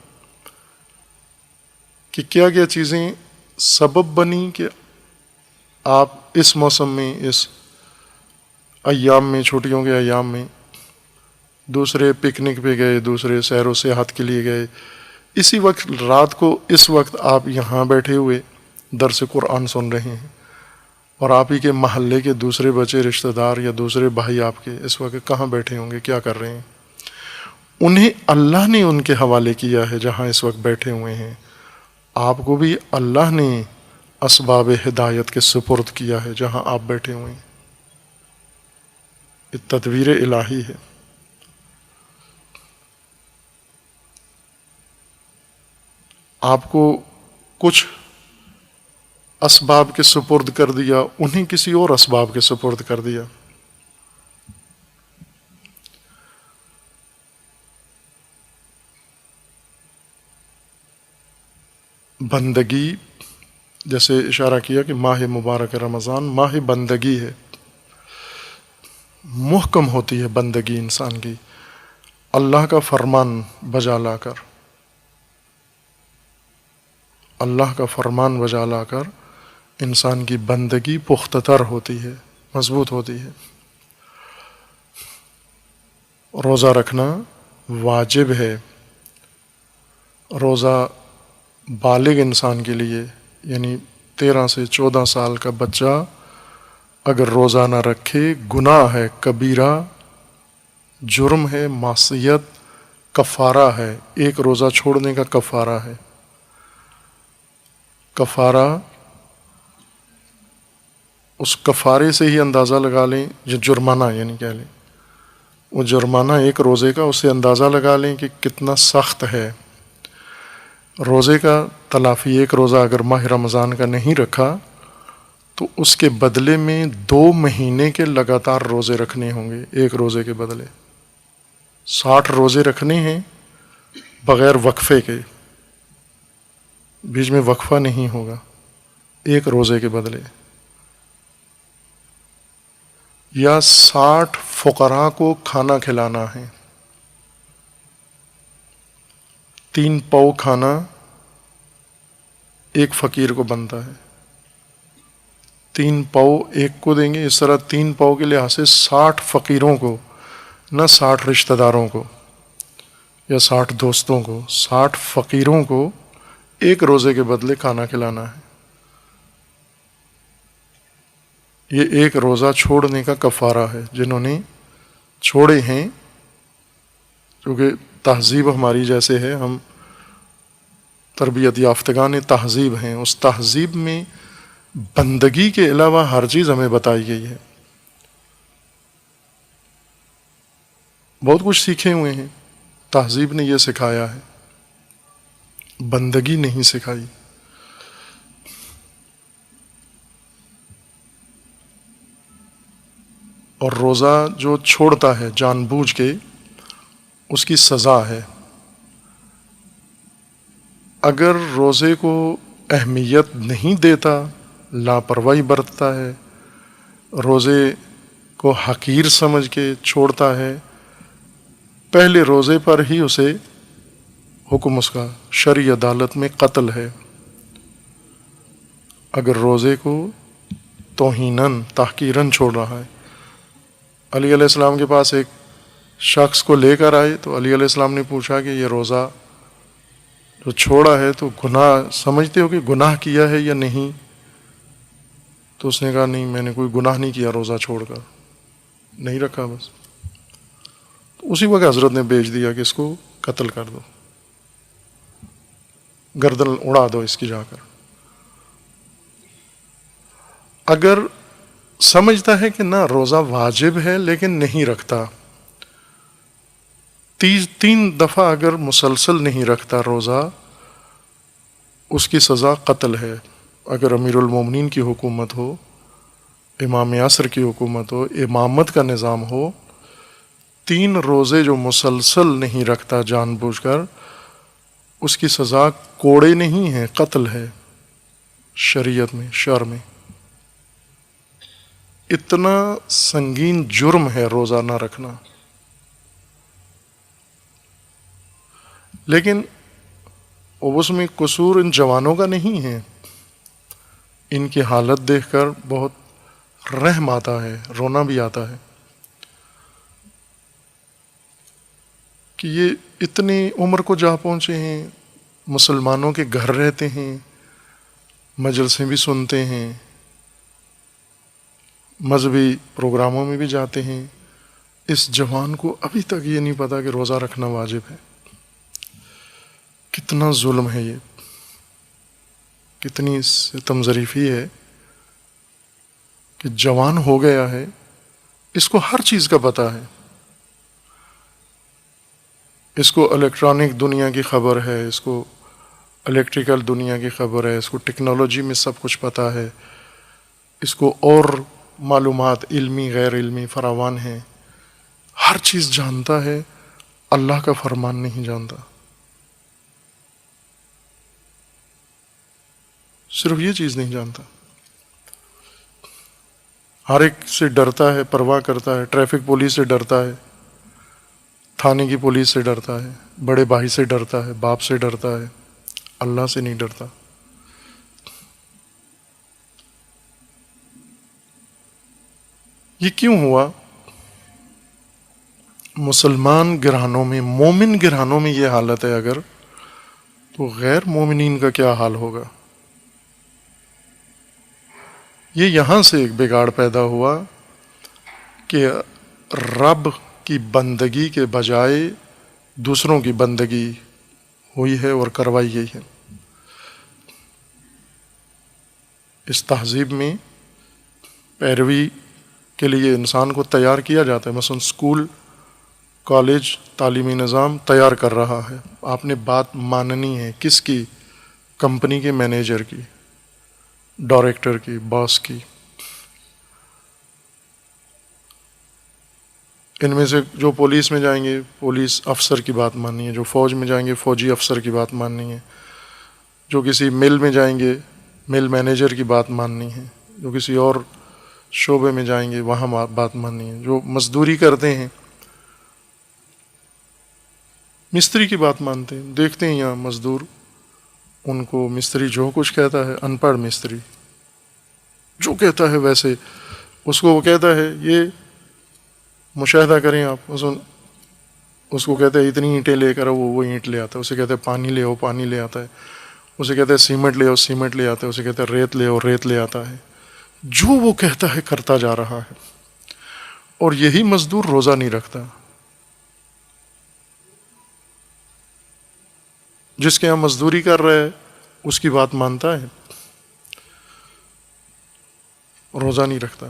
کہ کیا کیا چیزیں سبب بنی کہ آپ اس موسم میں، اس ایام میں، چھٹیوں کے ایام میں، دوسرے پکنک پہ گئے، دوسرے سیر و سیاحت کے لیے گئے، اسی وقت رات کو اس وقت آپ یہاں بیٹھے ہوئے درس قرآن سن رہے ہیں، اور آپ ہی کے محلے کے دوسرے بچے، رشتہ دار یا دوسرے بھائی آپ کے اس وقت کہاں بیٹھے ہوں گے، کیا کر رہے ہیں؟ انہیں اللہ نے ان کے حوالے کیا ہے جہاں اس وقت بیٹھے ہوئے ہیں. آپ کو بھی اللہ نے اسباب ہدایت کے سپرد کیا ہے جہاں آپ بیٹھے ہوئے ہیں. یہ تدبیر الہی ہے. آپ کو کچھ اسباب کے سپرد کر دیا، انہیں کسی اور اسباب کے سپرد کر دیا. بندگی، جیسے اشارہ کیا کہ ماہ مبارک رمضان ماہ بندگی ہے، محکم ہوتی ہے بندگی انسان کی. اللہ کا فرمان بجا لا کر، اللہ کا فرمان بجا لا کر انسان کی بندگی پختہ تر ہوتی ہے، مضبوط ہوتی ہے۔ روزہ رکھنا واجب ہے۔ روزہ بالغ انسان کے لیے، یعنی 13 سے 14 سال کا بچہ اگر روزہ نہ رکھے گناہ ہے، کبیرہ جرم ہے، معصیت، کفارہ ہے۔ ایک روزہ چھوڑنے کا کفارہ ہے۔ کفارہ، اس کفارے سے ہی اندازہ لگا لیں، جو جرمانہ یعنی کہہ لیں، وہ جرمانہ ایک روزے کا، اس سے اندازہ لگا لیں کہ کتنا سخت ہے۔ روزے کا تلافی، ایک روزہ اگر ماہ رمضان کا نہیں رکھا تو اس کے بدلے میں 2 مہینے کے لگاتار روزے رکھنے ہوں گے۔ ایک روزے کے بدلے 60 روزے رکھنے ہیں بغیر وقفے کے، بیچ میں وقفہ نہیں ہوگا، ایک روزے کے بدلے۔ یا 60 فقراء کو کھانا کھلانا ہے، 3 پاؤ کھانا ایک فقیر کو بنتا ہے، 3 پاؤ ایک کو دیں گے۔ اس طرح 3 پاؤ کے لحاظ سے 60 فقیروں کو، نہ 60 رشتہ داروں کو یا 60 دوستوں کو، 60 فقیروں کو ایک روزے کے بدلے کھانا کھلانا ہے۔ یہ ایک روزہ چھوڑنے کا کفارہ ہے۔ جنہوں نے چھوڑے ہیں، کیونکہ تہذیب ہماری جیسے ہے، ہم تربیت یافتگان تہذیب ہیں، اس تہذیب میں بندگی کے علاوہ ہر چیز ہمیں بتائی گئی ہے۔ بہت کچھ سیکھے ہوئے ہیں، تہذیب نے یہ سکھایا ہے، بندگی نہیں سکھائی۔ اور روزہ جو چھوڑتا ہے جان بوجھ کے، اس کی سزا ہے۔ اگر روزے کو اہمیت نہیں دیتا، لاپرواہی برتتا ہے، روزے کو حقیر سمجھ کے چھوڑتا ہے، پہلے روزے پر ہی اسے حکم اس کا شرعی عدالت میں قتل ہے۔ اگر روزے کو توہیناً، تحقیراً چھوڑ رہا ہے۔ علی علیہ السلام کے پاس ایک شخص کو لے کر آئے تو علی علیہ السلام نے پوچھا کہ یہ روزہ جو چھوڑا ہے تو گناہ سمجھتے ہو کہ گناہ کیا ہے یا نہیں؟ تو اس نے کہا نہیں، میں نے کوئی گناہ نہیں کیا، روزہ چھوڑ کر نہیں رکھا بس۔ اسی وقت حضرت نے بھیج دیا کہ اس کو قتل کر دو، گردن اڑا دو اس کی جا کر۔ اگر سمجھتا ہے کہ نہ روزہ واجب ہے لیکن نہیں رکھتا، 3 دفعہ اگر مسلسل نہیں رکھتا روزہ، اس کی سزا قتل ہے۔ اگر امیر المومنین کی حکومت ہو، امام عصر کی حکومت ہو، امامت کا نظام ہو، 3 روزے جو مسلسل نہیں رکھتا جان بوجھ کر، اس کی سزا کوڑے نہیں ہے، قتل ہے شریعت میں، شرع میں۔ اتنا سنگین جرم ہے روزہ نہ رکھنا۔ لیکن اس میں قصور ان جوانوں کا نہیں ہے۔ ان کی حالت دیکھ کر بہت رحم آتا ہے، رونا بھی آتا ہے کہ یہ اتنی عمر کو جا پہنچے ہیں، مسلمانوں کے گھر رہتے ہیں، مجلسیں بھی سنتے ہیں، مذہبی پروگراموں میں بھی جاتے ہیں، اس جوان کو ابھی تک یہ نہیں پتا کہ روزہ رکھنا واجب ہے۔ کتنا ظلم ہے یہ، کتنی ستم ظریفی ہے کہ جوان ہو گیا ہے، اس کو ہر چیز کا پتہ ہے، اس کو الیکٹرانک دنیا کی خبر ہے، اس کو الیکٹریکل دنیا کی خبر ہے، اس کو ٹیکنالوجی میں سب کچھ پتہ ہے، اس کو اور معلومات علمی غیر علمی فراوان ہیں، ہر چیز جانتا ہے، اللہ کا فرمان نہیں جانتا۔ صرف یہ چیز نہیں جانتا، ہر ایک سے ڈرتا ہے، پرواہ کرتا ہے، ٹریفک پولیس سے ڈرتا ہے، تھانے کی پولیس سے ڈرتا ہے، بڑے بھائی سے ڈرتا ہے، باپ سے ڈرتا ہے، اللہ سے نہیں ڈرتا۔ یہ کیوں ہوا؟ مسلمان گھرانوں میں، مومن گھرانوں میں یہ حالت ہے اگر، تو غیر مومنین کا کیا حال ہوگا؟ یہ یہاں سے ایک بگاڑ پیدا ہوا کہ رب کی بندگی کے بجائے دوسروں کی بندگی ہوئی ہے اور کروائی گئی ہے۔ اس تہذیب میں پیروی کے لیے انسان کو تیار کیا جاتا ہے، مثلا اسکول، کالج، تعلیمی نظام تیار کر رہا ہے، آپ نے بات ماننی ہے، کس کی؟ کمپنی کے مینیجر کی، ڈائریکٹر کی، باس کی۔ ان میں سے جو پولیس میں جائیں گے پولیس افسر کی بات ماننی ہے، جو فوج میں جائیں گے فوجی افسر کی بات ماننی ہے، جو کسی مل میں جائیں گے مل مینیجر کی بات ماننی ہے، جو کسی اور شعبے میں جائیں گے وہاں بات ماننی ہے، جو مزدوری کرتے ہیں مستری کی بات مانتے ہیں۔ دیکھتے ہیں یہاں مزدور، ان کو مستری جو کچھ کہتا ہے، ان پڑھ مستری جو کہتا ہے ویسے اس کو وہ کہتا ہے۔ یہ مشاہدہ کریں آپ، اس کو کہتے ہیں اتنی اینٹیں لے کر وہ اینٹ لے آتا ہے، اسے کہتے ہیں پانی لے آؤ، پانی لے آتا ہے، اسے کہتے ہیں سیمنٹ لے آؤ، سیمنٹ لے آتا ہے، اسے کہتے ہیں ریت لے آؤ، ریت لے آتا ہے۔ جو وہ کہتا ہے کرتا جا رہا ہے، اور یہی مزدور روزہ نہیں رکھتا۔ جس کے یہاں مزدوری کر رہا ہے اس کی بات مانتا ہے، روزہ نہیں رکھتا۔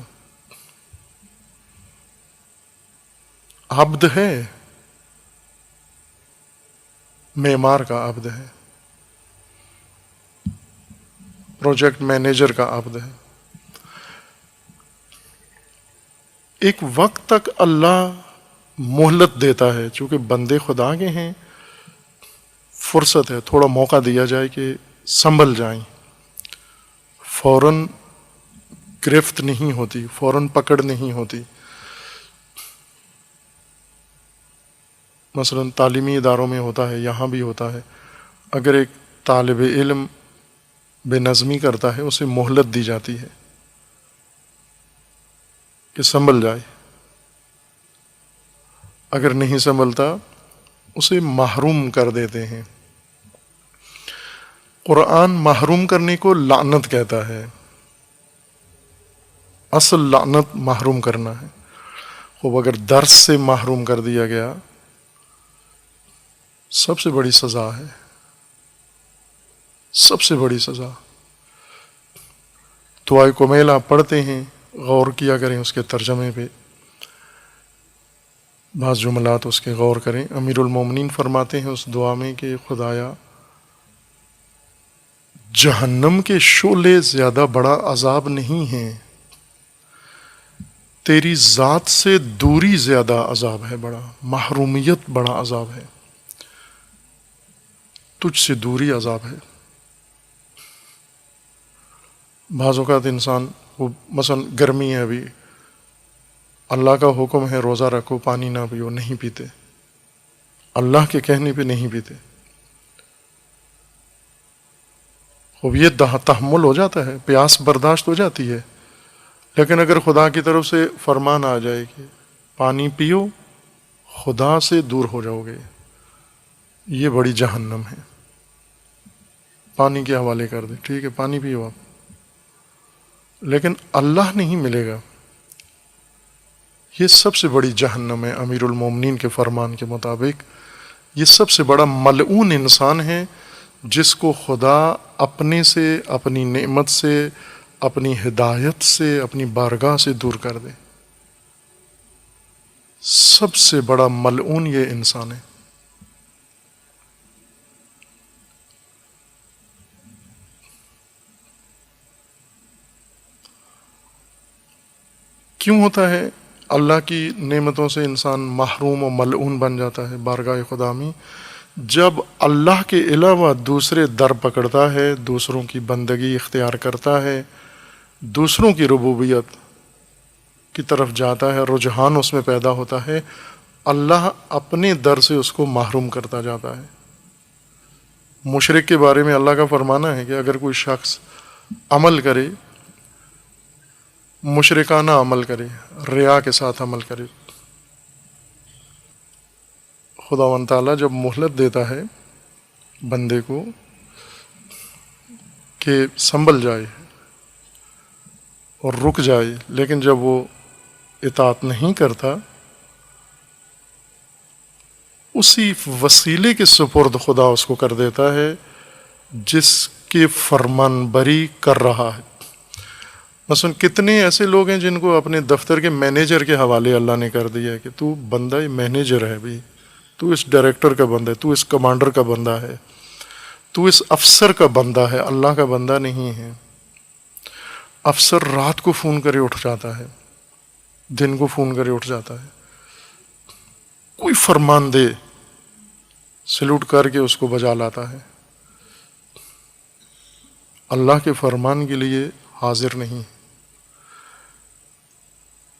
عبد ہے، معمار کا عبد ہے، پروجیکٹ مینیجر کا عبد ہے۔ ایک وقت تک اللہ مہلت دیتا ہے، چونکہ بندے خدا کے ہیں، فرصت ہے، تھوڑا موقع دیا جائے کہ سنبھل جائیں، فوراً گرفت نہیں ہوتی، فوراً پکڑ نہیں ہوتی۔ مثلا تعلیمی اداروں میں ہوتا ہے، یہاں بھی ہوتا ہے، اگر ایک طالب علم بے نظمی کرتا ہے اسے مہلت دی جاتی ہے کہ سنبھل جائے، اگر نہیں سنبھلتا اسے محروم کر دیتے ہیں۔ قرآن محروم کرنے کو لعنت کہتا ہے، اصل لعنت محروم کرنا ہے۔ خوب اگر درس سے محروم کر دیا گیا سب سے بڑی سزا ہے، سب سے بڑی سزا۔ دعائے کمیل آپ پڑھتے ہیں، غور کیا کریں اس کے ترجمے پہ، بعض جملات اس کے غور کریں۔ امیر المومنین فرماتے ہیں اس دعا میں کہ خدایا جہنم کے شعلے زیادہ بڑا عذاب نہیں ہیں، تیری ذات سے دوری زیادہ عذاب ہے، بڑا محرومیت بڑا عذاب ہے، تجھ سے دوری عذاب ہے۔ بعض اوقات انسان وہ مثلا گرمی ہے، ابھی اللہ کا حکم ہے روزہ رکھو، پانی نہ پیو، نہیں پیتے، اللہ کے کہنے پہ نہیں پیتے، اب یہ تحمل ہو جاتا ہے، پیاس برداشت ہو جاتی ہے، لیکن اگر خدا کی طرف سے فرمان آ جائے کہ پانی پیو، خدا سے دور ہو جاؤ گے، یہ بڑی جہنم ہے۔ پانی کے حوالے کر دے، ٹھیک ہے پانی پیو آپ، لیکن اللہ نہیں ملے گا، یہ سب سے بڑی جہنم ہے۔ امیر المومنین کے فرمان کے مطابق یہ سب سے بڑا ملعون انسان ہے جس کو خدا اپنے سے، اپنی نعمت سے، اپنی ہدایت سے، اپنی بارگاہ سے دور کر دے۔ سب سے بڑا ملعون یہ انسان ہے۔ کیوں ہوتا ہے اللہ کی نعمتوں سے انسان محروم و ملعون بن جاتا ہے بارگاہ خدا میں؟ جب اللہ کے علاوہ دوسرے در پکڑتا ہے، دوسروں کی بندگی اختیار کرتا ہے، دوسروں کی ربوبیت کی طرف جاتا ہے، رجحان اس میں پیدا ہوتا ہے، اللہ اپنے در سے اس کو محروم کرتا جاتا ہے۔ مشرک کے بارے میں اللہ کا فرمانا ہے کہ اگر کوئی شخص عمل کرے، مشرکانہ عمل کرے، ریا کے ساتھ عمل کرے، خداوند تعالیٰ جب مہلت دیتا ہے بندے کو کہ سنبھل جائے اور رک جائے، لیکن جب وہ اطاعت نہیں کرتا، اسی وسیلے کے سپرد خدا اس کو کر دیتا ہے جس کے فرمان بری کر رہا ہے۔ مثلا کتنے ایسے لوگ ہیں جن کو اپنے دفتر کے مینیجر کے حوالے اللہ نے کر دیا ہے کہ تو بندہ مینیجر ہے بھی، تو اس ڈائریکٹر کا بندہ ہے، تو اس کمانڈر کا بندہ ہے، تو اس افسر کا بندہ ہے، اللہ کا بندہ نہیں ہے۔ افسر رات کو فون کرے اٹھ جاتا ہے، دن کو فون کرے اٹھ جاتا ہے، کوئی فرمان دے سلوٹ کر کے اس کو بجا لاتا ہے، اللہ کے فرمان کے لیے حاضر نہیں۔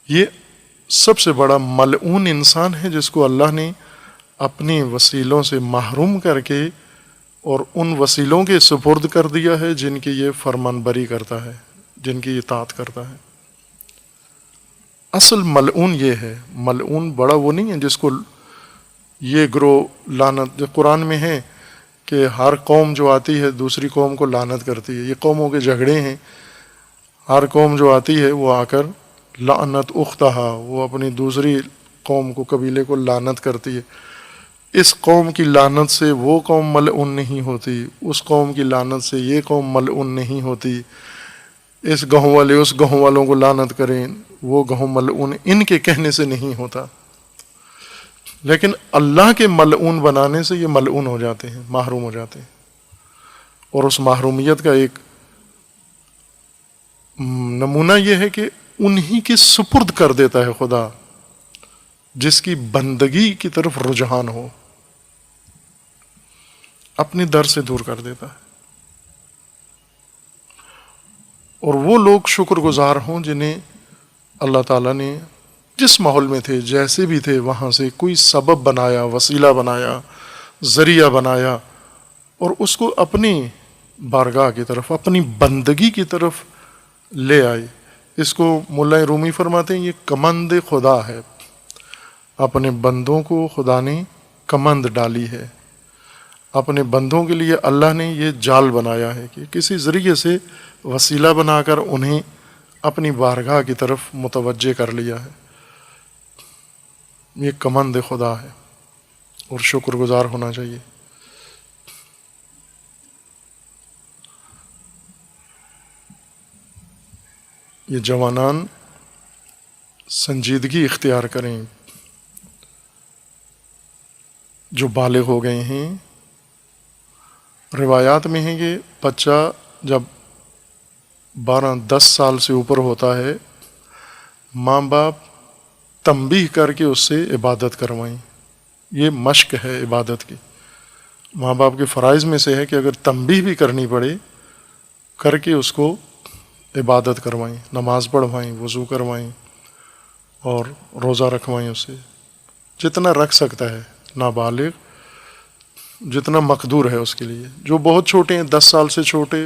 یہ سب سے بڑا ملعون انسان ہے جس کو اللہ نے اپنے وسیلوں سے محروم کر کے اور ان وسیلوں کے سپرد کر دیا ہے جن کی یہ فرمان بری کرتا ہے، جن کی اطاعت کرتا ہے۔ اصل ملعون یہ ہے، ملعون بڑا وہ نہیں ہے جس کو یہ گروہ لعنت، جو قرآن میں ہے کہ ہر قوم جو آتی ہے دوسری قوم کو لعنت کرتی ہے، یہ قوموں کے جھگڑے ہیں۔ ہر قوم جو آتی ہے وہ آ کر لعنت اختہا، وہ اپنی دوسری قوم کو، قبیلے کو لعنت کرتی ہے۔ اس قوم کی لعنت سے وہ قوم ملعون نہیں ہوتی، اس قوم کی لعنت سے یہ قوم ملعون نہیں ہوتی۔ اس گاؤں والے اس گاؤں والوں کو لعنت کریں، وہ گاؤں ملعون ان کے کہنے سے نہیں ہوتا، لیکن اللہ کے ملعون بنانے سے یہ ملعون ہو جاتے ہیں، محروم ہو جاتے ہیں۔ اور اس محرومیت کا ایک نمونہ یہ ہے کہ انہی کے سپرد کر دیتا ہے خدا جس کی بندگی کی طرف رجحان ہو، اپنے در سے دور کر دیتا ہے۔ اور وہ لوگ شکر گزار ہوں جنہیں اللہ تعالیٰ نے جس ماحول میں تھے، جیسے بھی تھے، وہاں سے کوئی سبب بنایا، وسیلہ بنایا، ذریعہ بنایا، اور اس کو اپنی بارگاہ کی طرف، اپنی بندگی کی طرف لے آئے۔ اس کو مولا رومی فرماتے ہیں یہ کمند خدا ہے، اپنے بندوں کو خدا نے کمند ڈالی ہے، اپنے بندوں کے لیے اللہ نے یہ جال بنایا ہے کہ کسی ذریعے سے وسیلہ بنا کر انہیں اپنی بارگاہ کی طرف متوجہ کر لیا ہے۔ یہ کمند خدا ہے اور شکر گزار ہونا چاہیے۔ یہ جوانان سنجیدگی اختیار کریں جو بالغ ہو گئے ہیں۔ روایات میں ہے کہ بچہ جب 12-10 سال سے اوپر ہوتا ہے، ماں باپ تنبیہ کر کے اس سے عبادت کروائیں۔ یہ مشق ہے عبادت کی۔ ماں باپ کے فرائض میں سے ہے کہ اگر تنبیہ بھی کرنی پڑے کر کے اس کو عبادت کروائیں، نماز پڑھوائیں، وضو کروائیں اور روزہ رکھوائیں، اسے جتنا رکھ سکتا ہے نابالغ، جتنا مقدور ہے اس کے لیے۔ جو بہت چھوٹے ہیں، 10 سال سے چھوٹے،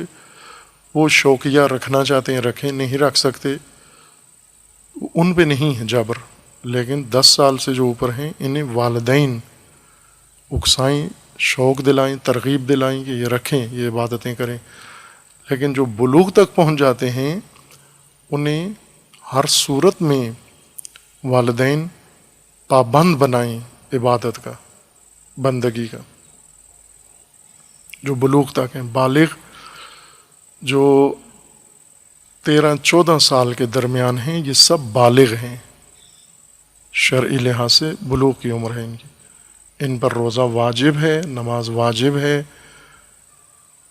وہ شوقیہ رکھنا چاہتے ہیں رکھیں، نہیں رکھ سکتے ان پہ نہیں ہے جبر، لیکن 10 سال سے جو اوپر ہیں انہیں والدین اکسائیں، شوق دلائیں، ترغیب دلائیں کہ یہ رکھیں، یہ عبادتیں کریں۔ لیکن جو بلوغ تک پہنچ جاتے ہیں انہیں ہر صورت میں والدین پابند بنائیں عبادت کا، بندگی کا۔ جو بلوغ تک ہیں، بالغ جو 13-14 سال کے درمیان ہیں، یہ سب بالغ ہیں، شرعی لحاظ سے بلوغ کی عمر ہے ان کی۔ ان پر روزہ واجب ہے، نماز واجب ہے،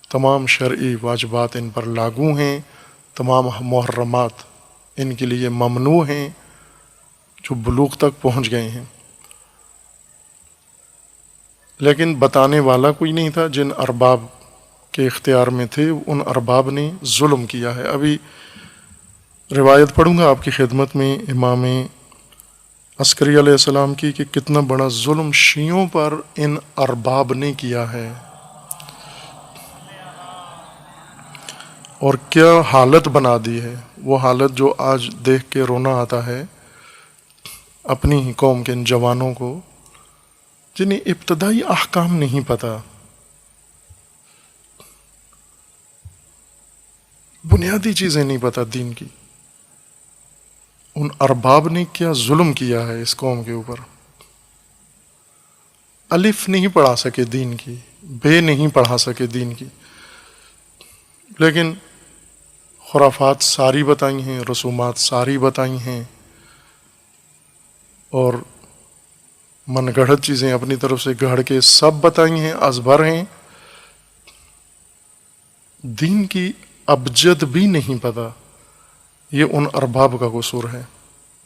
تمام شرعی واجبات ان پر لاگو ہیں، تمام محرمات ان کے لیے ممنوع ہیں جو بلوغ تک پہنچ گئے ہیں۔ لیکن بتانے والا کوئی نہیں تھا۔ جن ارباب کے اختیار میں تھے ان ارباب نے ظلم کیا ہے۔ ابھی روایت پڑھوں گا آپ کی خدمت میں، امام عسکری علیہ السلام کی کہ کتنا بڑا ظلم شیعوں پر ان ارباب نے کیا ہے، اور کیا حالت بنا دی ہے، وہ حالت جو آج دیکھ کے رونا آتا ہے اپنی ہی قوم کے ان جوانوں کو جنہیں ابتدائی احکام نہیں پتہ، بنیادی چیزیں نہیں پتہ دین کی۔ ان ارباب نے کیا ظلم کیا ہے اس قوم کے اوپر، الف نہیں پڑھا سکے دین کی، بے نہیں پڑھا سکے دین کی، لیکن خرافات ساری بتائی ہیں، رسومات ساری بتائی ہیں، اور من گڑھت چیزیں اپنی طرف سے گھڑ کے سب بتائی ہیں، ازبر ہیں، دین کی ابجد بھی نہیں پتہ۔ یہ ان ارباب کا قصور ہے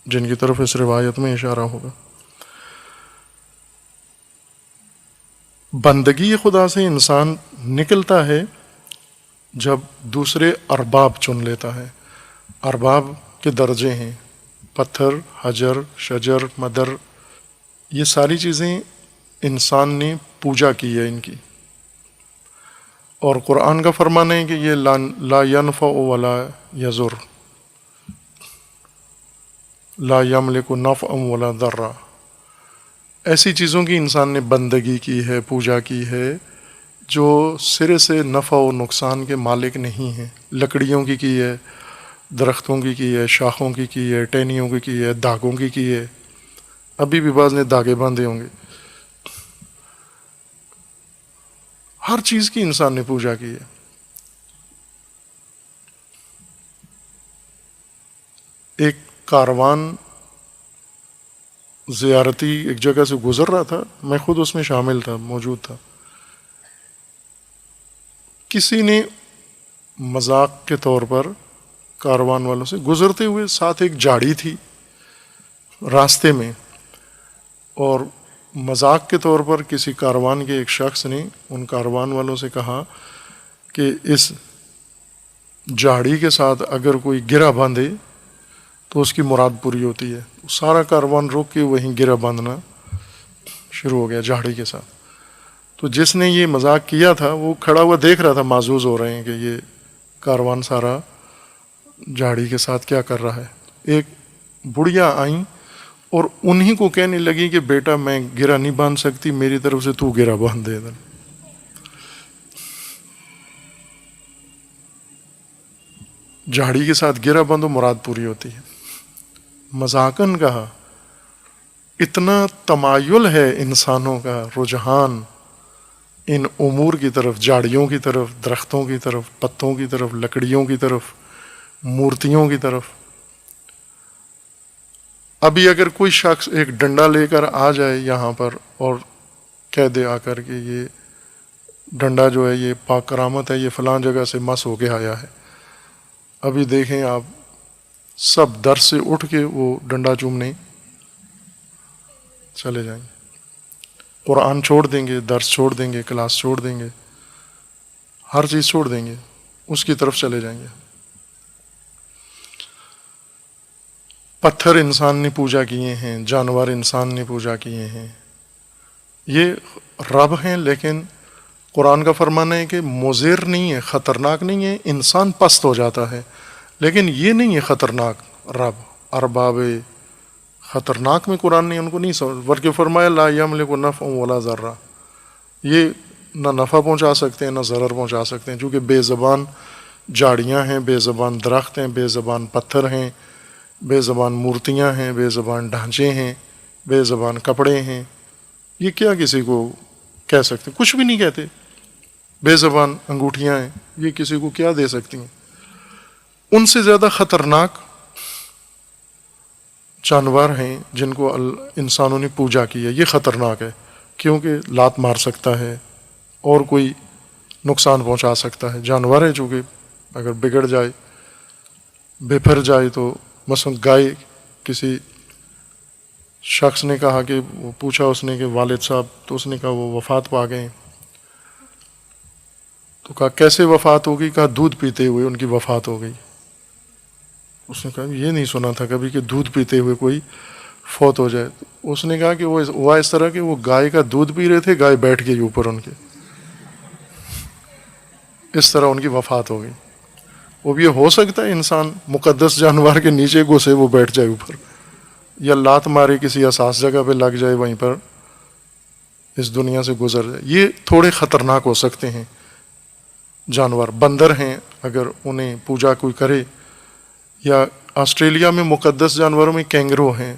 جن کی طرف اس روایت میں اشارہ ہوگا۔ بندگی خدا سے انسان نکلتا ہے جب دوسرے ارباب چن لیتا ہے۔ ارباب کے درجے ہیں، پتھر، حجر، شجر، مدر، یہ ساری چیزیں انسان نے پوجا کی ہے ان کی، اور قرآن کا فرمان ہے کہ یہ لا ینفع ولا یضر، لا یملک نفعا ولا ضرا، ایسی چیزوں کی انسان نے بندگی کی ہے، پوجا کی ہے جو سرے سے نفع و نقصان کے مالک نہیں ہیں۔ لکڑیوں کی ہے، درختوں کی ہے، شاخوں کی ہے، ٹہنیوں کی ہے، دھاگوں کی ہے، ابھی بھی بعض نے دھاگے باندھے ہوں گے، ہر چیز کی انسان نے پوجا کی ہے۔ ایک کاروان زیارتی ایک جگہ سے گزر رہا تھا، میں خود اس میں شامل تھا، موجود تھا۔ کسی نے مذاق کے طور پر کاروان والوں سے گزرتے ہوئے، ساتھ ایک جھاڑی تھی راستے میں، اور مذاق کے طور پر کسی کاروان کے ایک شخص نے ان کاروان والوں سے کہا کہ اس جھاڑی کے ساتھ اگر کوئی گرہ باندھے تو اس کی مراد پوری ہوتی ہے۔ سارا کاروان روک کے وہیں گرہ باندھنا شروع ہو گیا جھاڑی کے ساتھ۔ تو جس نے یہ مذاق کیا تھا وہ کھڑا ہوا دیکھ رہا تھا، معزوز ہو رہے ہیں کہ یہ کاروان سارا جھاڑی کے ساتھ کیا کر رہا ہے۔ ایک بڑھیا آئیں اور انہی کو کہنے لگی کہ بیٹا میں گرہ نہیں باندھ سکتی، میری طرف سے تو گرہ باندھ دے ادھر۔ جھاڑی کے ساتھ گرہ باندھو، مراد پوری ہوتی ہے۔ مذاقن کہا، اتنا تمایل ہے انسانوں کا، رجحان ان امور کی طرف، جھاڑیوں کی طرف، درختوں کی طرف، پتوں کی طرف، لکڑیوں کی طرف، مورتیوں کی طرف۔ ابھی اگر کوئی شخص ایک ڈنڈا لے کر آ جائے یہاں پر اور کہہ دے آ کر کہ یہ ڈنڈا جو ہے یہ پاک کرامت ہے، یہ فلاں جگہ سے مس ہو کے آیا ہے، ابھی دیکھیں آپ سب در سے اٹھ کے وہ ڈنڈا چومنے چلے جائیں گے، قرآن چھوڑ دیں گے، درس چھوڑ دیں گے، کلاس چھوڑ دیں گے، ہر چیز چھوڑ دیں گے، اس کی طرف چلے جائیں گے۔ پتھر انسان نے پوجا کیے ہیں، جانور انسان نے پوجا کیے ہیں، یہ رب ہیں، لیکن قرآن کا فرمان ہے کہ مضر نہیں ہے، خطرناک نہیں ہے، انسان پست ہو جاتا ہے، لیکن یہ نہیں ہے خطرناک رب۔ ارباب خطرناک میں قرآن نے ان کو نہیں سمجھ، بلکہ فرمایا لا یملک نفعا ولا ضرا، یہ نہ نفع پہنچا سکتے ہیں نہ ضرر پہنچا سکتے ہیں، چونکہ بے زبان جھاڑیاں ہیں، بے زبان درخت ہیں، بے زبان پتھر ہیں، بے زبان مورتیاں ہیں، بے زبان ڈھانچے ہیں، بے زبان کپڑے ہیں، یہ کیا کسی کو کہہ سکتے؟ کچھ بھی نہیں کہتے۔ بے زبان انگوٹھیاں ہیں، یہ کسی کو کیا دے سکتی ہیں؟ ان سے زیادہ خطرناک جانور ہیں جن کو انسانوں نے پوجا کی ہے، یہ خطرناک ہے، کیونکہ لات مار سکتا ہے اور کوئی نقصان پہنچا سکتا ہے۔ جانور ہے چونکہ اگر بگڑ جائے، بپھر جائے تو مثلا گائے، کسی شخص نے کہا کہ وہ پوچھا اس نے کہ والد صاحب، تو اس نے کہا وہ وفات پا گئے، تو کہا کیسے وفات ہوگی؟ کہا دودھ پیتے ہوئے ان کی وفات ہو گئی۔ اس نے کہا یہ نہیں سنا تھا کبھی کہ دودھ پیتے ہوئے کوئی فوت ہو جائے. اس نے کہا کہ وہ ہوا اس طرح کہ وہ گائے کا دودھ پی رہے تھے, گائے بیٹھ گئی اوپر ان کے, اس طرح ان کی وفات ہو گئی. وہ بھی ہو سکتا ہے انسان مقدس جانور کے نیچے گھسے وہ بیٹھ جائے اوپر, یا لات مارے کسی حساس جگہ پہ لگ جائے وہیں پر اس دنیا سے گزر جائے. یہ تھوڑے خطرناک ہو سکتے ہیں جانور. بندر ہیں اگر انہیں پوجا کوئی کرے, یا آسٹریلیا میں مقدس جانوروں میں کینگرو ہیں.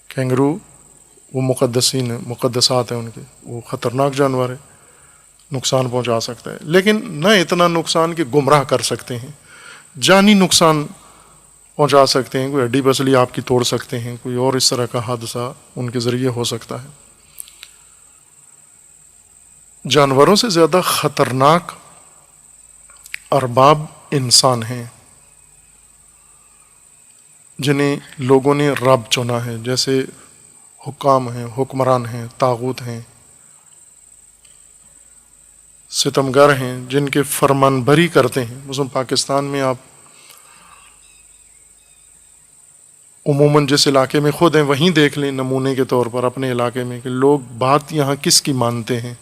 کینگرو وہ مقدسین ہیں, مقدسات ہیں ان کے, وہ خطرناک جانور ہے, نقصان پہنچا سکتا ہے, لیکن نہ اتنا نقصان کہ گمراہ کر سکتے ہیں. جانی نقصان پہنچا سکتے ہیں, کوئی ہڈی پسلی آپ کی توڑ سکتے ہیں, کوئی اور اس طرح کا حادثہ ان کے ذریعے ہو سکتا ہے. جانوروں سے زیادہ خطرناک ارباب انسان ہیں جنہیں لوگوں نے رب چنا ہے, جیسے حکام ہیں, حکمران ہیں, طاغوت ہیں, ستمگر ہیں جن کے فرمان بری کرتے ہیں. مثلا پاکستان میں آپ عموماً جس علاقے میں خود ہیں وہیں دیکھ لیں نمونے کے طور پر اپنے علاقے میں کہ لوگ بات یہاں کس کی مانتے ہیں.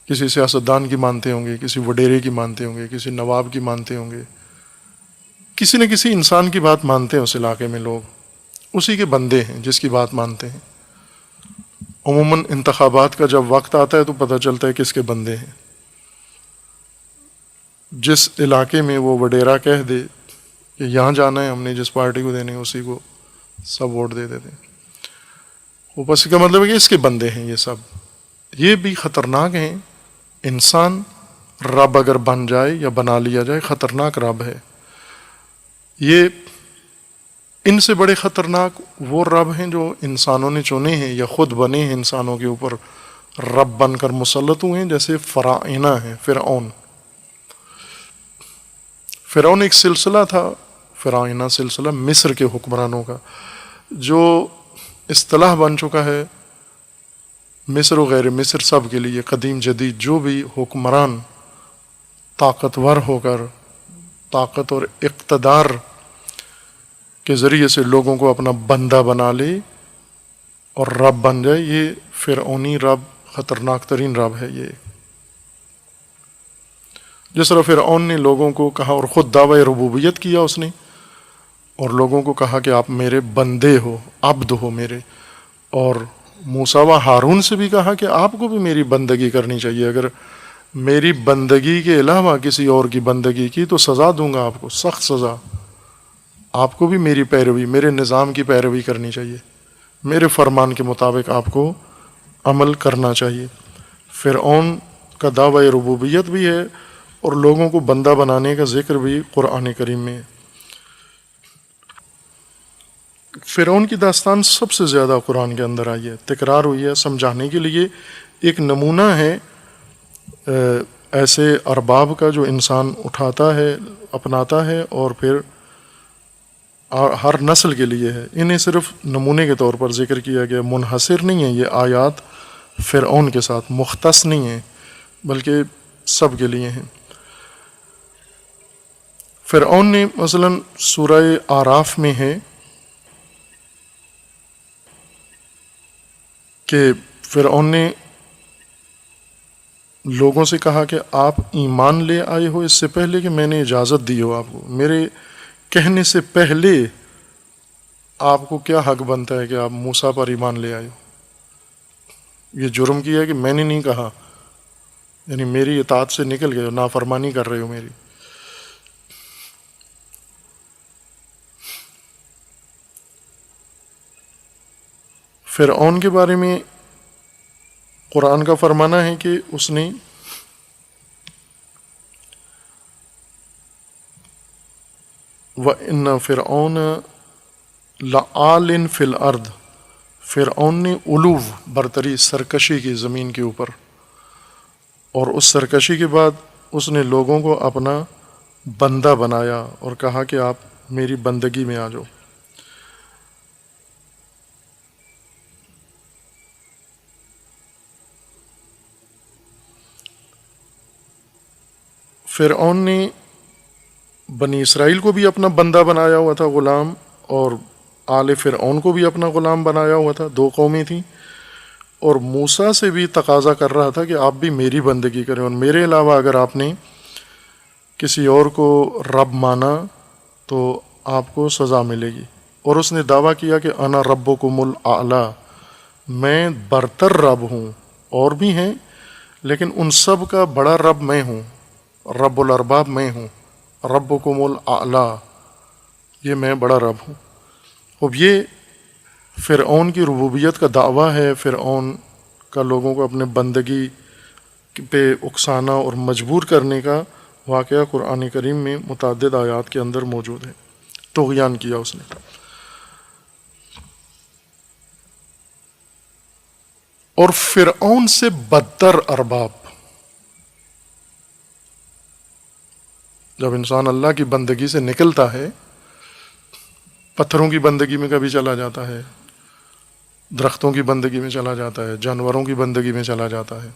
کسی سیاستدان کی مانتے ہوں گے, کسی وڈیرے کی مانتے ہوں گے, کسی نواب کی مانتے ہوں گے, کسی نہ کسی انسان کی بات مانتے ہیں اس علاقے میں لوگ, اسی کے بندے ہیں جس کی بات مانتے ہیں. عموماً انتخابات کا جب وقت آتا ہے تو پتہ چلتا ہے کس کے بندے ہیں. جس علاقے میں وہ وڈیرا کہہ دے کہ یہاں جانا ہے, ہم نے جس پارٹی کو دینے اسی کو سب ووٹ دے دیتے ہیں. وہ بس کا مطلب ہے کہ اس کے بندے ہیں یہ سب. یہ بھی خطرناک ہیں. انسان رب اگر بن جائے یا بنا لیا جائے خطرناک رب ہے. یہ ان سے بڑے خطرناک وہ رب ہیں جو انسانوں نے چنے ہیں یا خود بنے ہیں انسانوں کے اوپر رب بن کر مسلط ہوئے ہیں, جیسے فرعونہ ہیں. فرعون ایک سلسلہ تھا, فرعونہ سلسلہ مصر کے حکمرانوں کا, جو اصطلاح بن چکا ہے مصر و غیر مصر سب کے لیے, قدیم جدید. جو بھی حکمران طاقتور ہو کر طاقت اور اقتدار کے ذریعے سے لوگوں کو اپنا بندہ بنا لے اور رب بن جائے, یہ فرعونی رب خطرناک ترین رب ہے. یہ جس طرح فرعون نے لوگوں کو کہا اور خود دعوی ربوبیت کیا اس نے, اور لوگوں کو کہا کہ آپ میرے بندے ہو, عبد ہو میرے, اور موسیٰ و ہارون سے بھی کہا کہ آپ کو بھی میری بندگی کرنی چاہیے, اگر میری بندگی کے علاوہ کسی اور کی بندگی کی تو سزا دوں گا آپ کو, سخت سزا. آپ کو بھی میری پیروی, میرے نظام کی پیروی کرنی چاہیے, میرے فرمان کے مطابق آپ کو عمل کرنا چاہیے. فرعون کا دعوی ربوبیت بھی ہے اور لوگوں کو بندہ بنانے کا ذکر بھی قرآن کریم میں ہے. فرعون کی داستان سب سے زیادہ قرآن کے اندر آئی ہے, تکرار ہوئی ہے. سمجھانے کے لیے ایک نمونہ ہے ایسے ارباب کا جو انسان اٹھاتا ہے, اپناتا ہے, اور پھر ہر نسل کے لیے ہے. انہیں صرف نمونے کے طور پر ذکر کیا گیا, منحصر نہیں ہے یہ آیات فرعون کے ساتھ, مختص نہیں ہیں بلکہ سب کے لیے ہیں. فرعون نے مثلا سورہ آراف میں ہے کہ فرعون نے لوگوں سے کہا کہ آپ ایمان لے آئے ہو اس سے پہلے کہ میں نے اجازت دی ہو آپ کو, میرے کہنے سے پہلے آپ کو کیا حق بنتا ہے کہ آپ موسیٰ پر ایمان لے آئے ہو. یہ جرم کیا ہے کہ میں نے نہیں کہا, یعنی میری اطاعت سے نکل گئے ہو, نافرمانی کر رہے ہو میری. فرعون کے بارے میں قرآن کا فرمانا ہے کہ اس نے وَإِنَّ فِرْعَوْنَ لَعَالٍ فِي الْأَرْضِ, فرعون نے علو برتری سرکشی کی زمین کے اوپر, اور اس سرکشی کے بعد اس نے لوگوں کو اپنا بندہ بنایا اور کہا کہ آپ میری بندگی میں آ جاؤ. فرعون نے بنی اسرائیل کو بھی اپنا بندہ بنایا ہوا تھا, غلام, اور آل فرعون کو بھی اپنا غلام بنایا ہوا تھا، 2 قومیں تھیں، اور موسیٰ سے بھی تقاضا کر رہا تھا کہ آپ بھی میری بندگی کریں، اور میرے علاوہ اگر آپ نے کسی اور کو رب مانا تو آپ کو سزا ملے گی۔ اور اس نے دعویٰ کیا کہ انا ربکم الاعلی، میں برتر رب ہوں، اور بھی ہیں لیکن ان سب کا بڑا رب میں ہوں، رب الارباب میں ہوں، ربکم الاعلی، یہ میں بڑا رب ہوں۔ اب یہ فرعون کی ربوبیت کا دعویٰ ہے، فرعون کا لوگوں کو اپنے بندگی پہ اکسانا اور مجبور کرنے کا واقعہ قرآن کریم میں متعدد آیات کے اندر موجود ہے۔ طغیان کیا اس نے۔ اور فرعون سے بدتر ارباب، جب انسان اللہ کی بندگی سے نکلتا ہے، پتھروں کی بندگی میں کبھی چلا جاتا ہے، درختوں کی بندگی میں چلا جاتا ہے، جانوروں کی بندگی میں چلا جاتا ہے،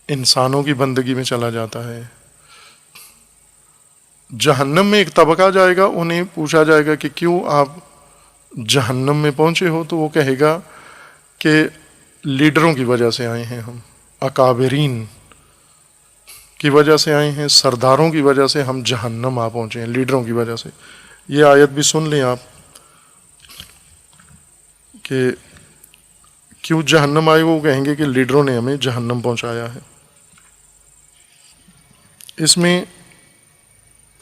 انسانوں کی بندگی میں چلا جاتا ہے۔ جہنم میں ایک طبقہ جائے گا، انہیں پوچھا جائے گا کہ کیوں آپ جہنم میں پہنچے ہو، تو وہ کہے گا کہ لیڈروں کی وجہ سے آئے ہیں، ہم اکابرین کی وجہ سے آئے ہیں، سرداروں کی وجہ سے ہم جہنم آ پہنچے ہیں، لیڈروں کی وجہ سے۔ یہ آیت بھی سن لیں آپ کہ کیوں جہنم آئے، وہ کہیں گے کہ لیڈروں نے ہمیں جہنم پہنچایا ہے۔ اس میں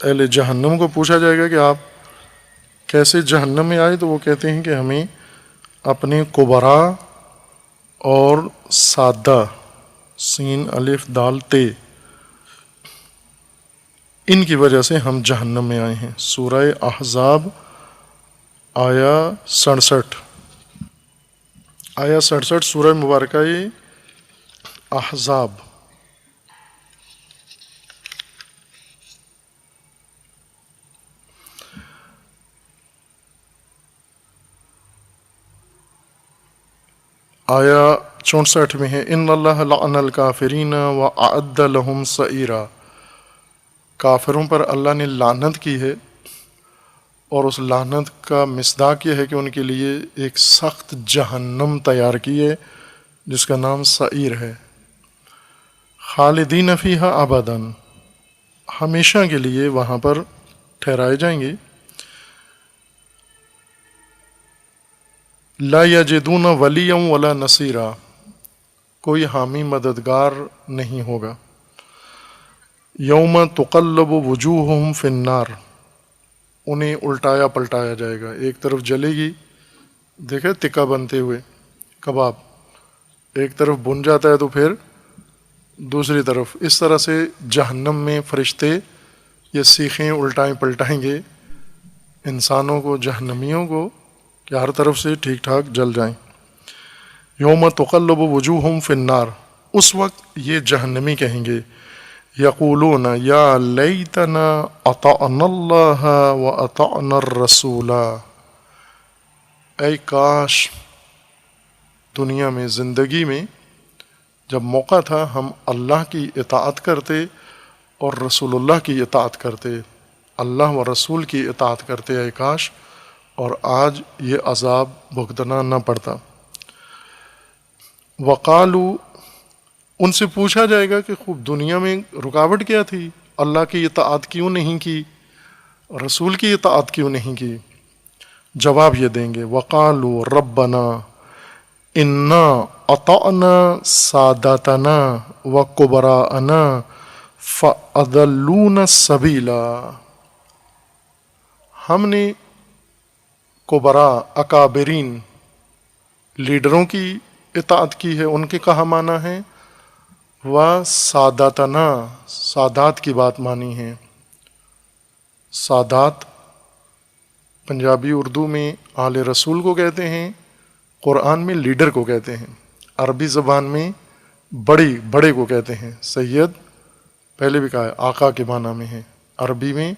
اہل جہنم کو پوچھا جائے گا کہ آپ کیسے جہنم میں آئے، تو وہ کہتے ہیں کہ ہمیں اپنے کبرا اور سادہ، سین الف دال تے، ان کی وجہ سے ہم جہنم میں آئے ہیں۔ سورہ احزاب آیا 67، آیا 67 سورہ مبارکہ احزاب۔ آیا 64 میں ہے، ان اللہ لعن الکافرین واعد لهم سعیرا، کافروں پر اللہ نے لعنت کی ہے، اور اس لعنت کا مصداق یہ ہے کہ ان کے لیے ایک سخت جہنم تیار کی ہے جس کا نام سعیر ہے، خالدین فیہا ابدا، ہمیشہ کے لیے وہاں پر ٹھہرائے جائیں گے۔ لا یجدون ولیا ولا نصیرا، کوئی حامی مددگار نہیں ہوگا۔ یوم تقلب وجوہہم فی النار، انہیں الٹایا پلٹایا جائے گا، ایک طرف جلے گی، دیکھے تکا بنتے ہوئے کباب، ایک طرف بن جاتا ہے تو پھر دوسری طرف، اس طرح سے جہنم میں فرشتے یہ سیخیں الٹائیں پلٹائیں گے انسانوں کو، جہنمیوں کو، کہ ہر طرف سے ٹھیک ٹھاک جل جائیں۔ یوم تقلب وجوہہم فی النار، اس وقت یہ جہنمی کہیں گے، یقولون یا لیتنا اطعنا اللہ واطعنا الرسول، اے کاش دنیا میں، زندگی میں جب موقع تھا ہم اللہ کی اطاعت کرتے اور رسول اللہ کی اطاعت کرتے، اللہ و رسول کی اطاعت کرتے، اے کاش، اور آج یہ عذاب بھگتنا نہ پڑتا۔ وقالو، ان سے پوچھا جائے گا کہ خوب دنیا میں رکاوٹ کیا تھی، اللہ کی اطاعت کیوں نہیں کی، رسول کی اطاعت کیوں نہیں کی؟ جواب یہ دیں گے، وقالو ربنا انا اطعنا ساداتنا وکبراءنا فاضلونا السبیلا، ہم نے کبرا، اکابرین، لیڈروں کی اطاعت کی ہے، ان کے کہا مانا ہے، و ساداتنا، سادات کی بات مانی ہے۔ سادات پنجابی اردو میں آل رسول کو کہتے ہیں، قرآن میں لیڈر کو کہتے ہیں، عربی زبان میں بڑے کو کہتے ہیں، سید پہلے بھی کہا ہے، آقا کے معنی میں ہے، عربی میں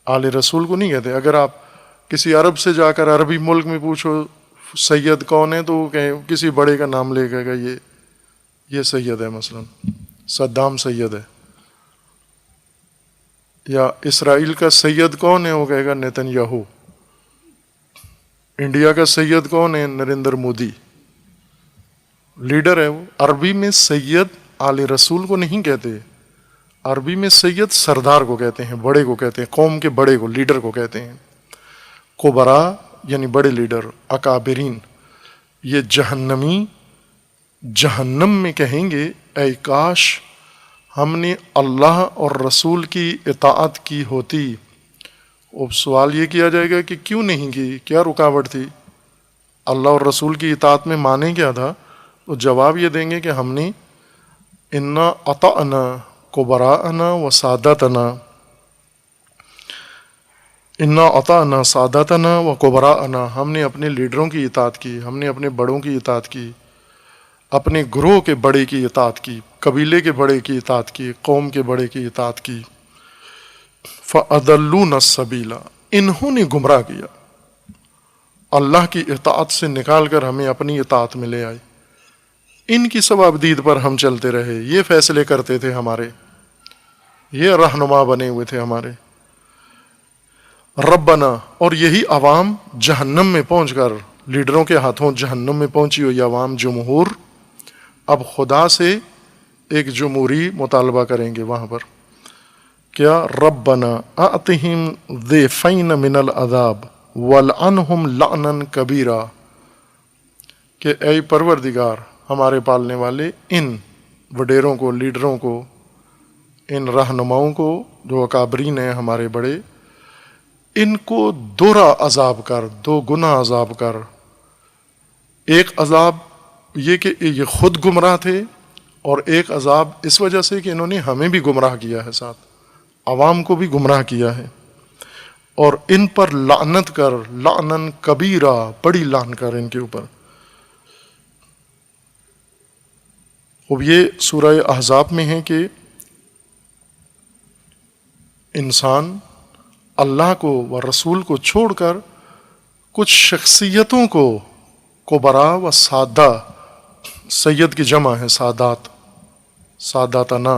آل رسول کو نہیں کہتے۔ اگر آپ کسی عرب سے جا کر عربی ملک میں پوچھو سید کون ہے، تو وہ کہیں کسی بڑے کا نام لے گا، یہ سید ہے، مثلا صدام سید ہے، یا اسرائیل کا سید کون ہے، وہ کہے گا نیتن یاہو۔ انڈیا کا سید کون ہے؟ نریندر مودی لیڈر ہے وہ. عربی میں سید آل رسول کو نہیں کہتے، عربی میں سید سردار کو کہتے ہیں، بڑے کو کہتے ہیں، قوم کے بڑے کو، لیڈر کو کہتے ہیں. کبرا یعنی بڑے لیڈر، اکابرین. یہ جہنمی جہنم میں کہیں گے اے کاش ہم نے اللہ اور رسول کی اطاعت کی ہوتی. اب سوال یہ کیا جائے گا کہ کیوں نہیں کی، کیا رکاوٹ تھی؟ اللہ اور رسول کی اطاعت میں مانے کیا تھا؟ تو جواب یہ دیں گے کہ ہم نے انا اطعنا کبراءنا و سادتنا، انا اطعنا سادتنا و کبراءنا، ہم نے اپنے لیڈروں کی اطاعت کی، ہم نے اپنے بڑوں کی اطاعت کی، اپنے گروہ کے بڑے کی اطاعت کی، قبیلے کے بڑے کی اطاعت کی، قوم کے بڑے کی اطاعت کی. فَأَضَلُّونَ السَّبِيلَ، انہوں نے گمراہ کیا، اللہ کی اطاعت سے نکال کر ہمیں اپنی اطاعت میں لے آئے. ان کی ثوابدید پر ہم چلتے رہے، یہ فیصلے کرتے تھے ہمارے، یہ رہنما بنے ہوئے تھے ہمارے. ربنا، اور یہی عوام جہنم میں پہنچ کر، لیڈروں کے ہاتھوں جہنم میں پہنچی ہوئی عوام جمہور اب خدا سے ایک جمہوری مطالبہ کریں گے وہاں پر. کیا؟ ربنا اعطہم ضعفین من العذاب والعنہم لعنا کبیرا، کہ اے پروردگار ہمارے پالنے والے، ان وڈیروں کو، لیڈروں کو، ان رہنماؤں کو جو اکابرین ہیں ہمارے بڑے، ان کو دوہرا عذاب کر، دو گنا عذاب کر. ایک عذاب یہ کہ یہ خود گمراہ تھے، اور ایک عذاب اس وجہ سے کہ انہوں نے ہمیں بھی گمراہ کیا ہے، ساتھ عوام کو بھی گمراہ کیا ہے. اور ان پر لعنت کر، لعنن کبیرہ، بڑی لعن کر ان کے اوپر. اب یہ سورہ احزاب میں ہے کہ انسان اللہ کو و رسول کو چھوڑ کر کچھ شخصیتوں کو، کبرا و سادہ، سید کی جمع ہے سادات، ساداتنا،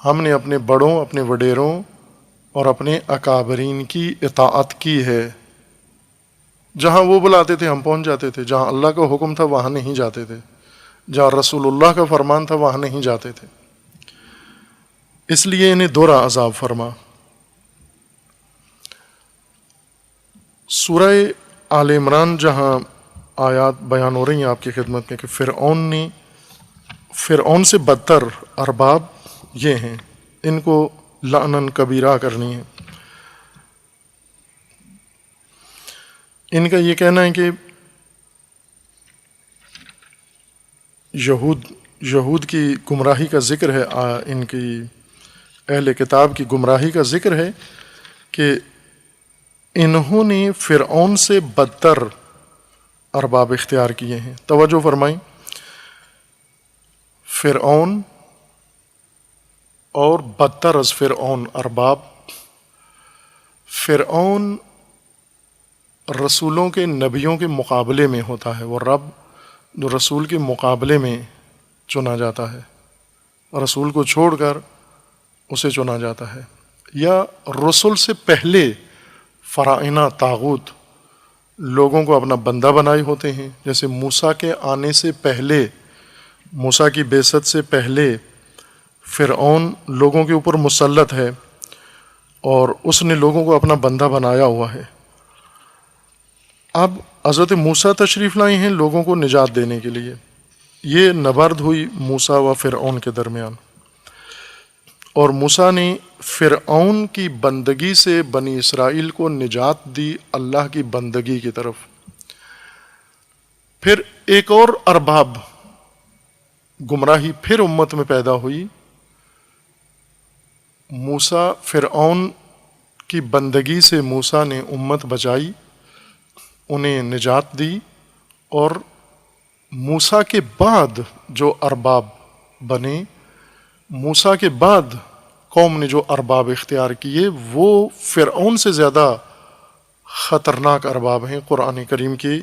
ہم نے اپنے بڑوں، اپنے وڈیروں اور اپنے اکابرین کی اطاعت کی ہے. جہاں وہ بلاتے تھے ہم پہنچ جاتے تھے، جہاں اللہ کا حکم تھا وہاں نہیں جاتے تھے، جہاں رسول اللہ کا فرمان تھا وہاں نہیں جاتے تھے. اس لیے انہیں دوہرا عذاب فرما. سورہ آل عمران جہاں آیات بیان ہو رہی ہیں آپ کی خدمت میں کہ فرعون سے بدتر ارباب یہ ہیں، ان کو لعنن کبیرہ کرنی ہے. ان کا یہ کہنا ہے کہ یہود کی گمراہی کا ذکر ہے، ان کی اہل کتاب کی گمراہی کا ذکر ہے کہ انہوں نے فرعون سے بدتر ارباب اختیار کیے ہیں. توجہ فرمائیں، فرعون اور بدتر از فرعون ارباب. فرعون رسولوں کے، نبیوں کے مقابلے میں ہوتا ہے، وہ رب جو رسول کے مقابلے میں چنا جاتا ہے، رسول کو چھوڑ کر اسے چنا جاتا ہے. یا رسول سے پہلے فرائنہ طاغوت لوگوں کو اپنا بندہ بنائے ہوتے ہیں. جیسے موسیٰ کے آنے سے پہلے، موسیٰ کی بعثت سے پہلے فرعون لوگوں کے اوپر مسلط ہے اور اس نے لوگوں کو اپنا بندہ بنایا ہوا ہے. اب حضرت موسیٰ تشریف لائے ہیں لوگوں کو نجات دینے کے لیے. یہ نبرد ہوئی موسیٰ و فرعون کے درمیان، اور موسیٰ نے فرعون کی بندگی سے بنی اسرائیل کو نجات دی اللہ کی بندگی کی طرف. پھر ایک اور ارباب گمراہی پھر امت میں پیدا ہوئی. موسیٰ، فرعون کی بندگی سے موسیٰ نے امت بچائی، انہیں نجات دی، اور موسیٰ کے بعد جو ارباب بنے، موسیٰ کے بعد قوم نے جو ارباب اختیار کیے، وہ فرعون سے زیادہ خطرناک ارباب ہیں قرآن کریم کی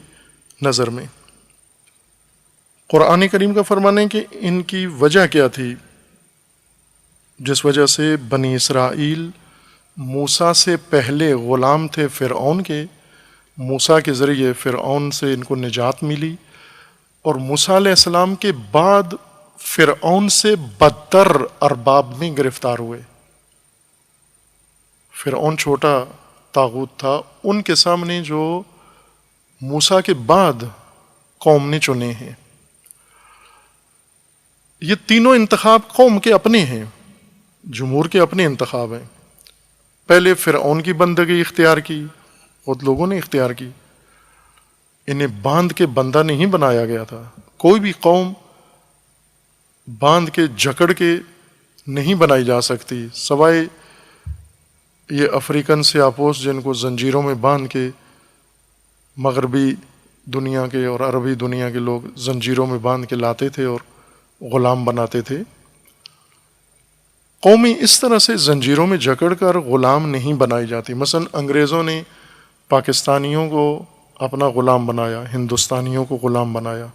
نظر میں. قرآن کریم کا فرمان ہے کہ ان کی وجہ کیا تھی جس وجہ سے بنی اسرائیل موسیٰ سے پہلے غلام تھے فرعون کے، موسیٰ کے ذریعے فرعون سے ان کو نجات ملی، اور موسیٰ علیہ السلام کے بعد فرعون سے بدتر ارباب میں گرفتار ہوئے۔ فرعون چھوٹا طاغوت تھا، ان کے سامنے جو موسیٰ کے بعد قوم نے چنے ہیں۔ یہ تینوں انتخاب قوم کے اپنے ہیں، جمہور کے اپنے انتخاب ہیں۔ پہلے فرعون کی بندگی اختیار کی، خود لوگوں نے اختیار کی، انہیں باندھ کے بندہ نہیں بنایا گیا تھا۔ کوئی بھی قوم باندھ کے جکڑ کے نہیں بنائی جا سکتی، سوائے یہ افریقن سیاپوس جن کو زنجیروں میں باندھ کے مغربی دنیا کے اور عربی دنیا کے لوگ زنجیروں میں باندھ کے لاتے تھے اور غلام بناتے تھے۔ قومیں اس طرح سے زنجیروں میں جکڑ کر غلام نہیں بنائی جاتی۔ مثلا انگریزوں نے پاکستانیوں کو اپنا غلام بنایا، ہندوستانیوں کو غلام بنایا،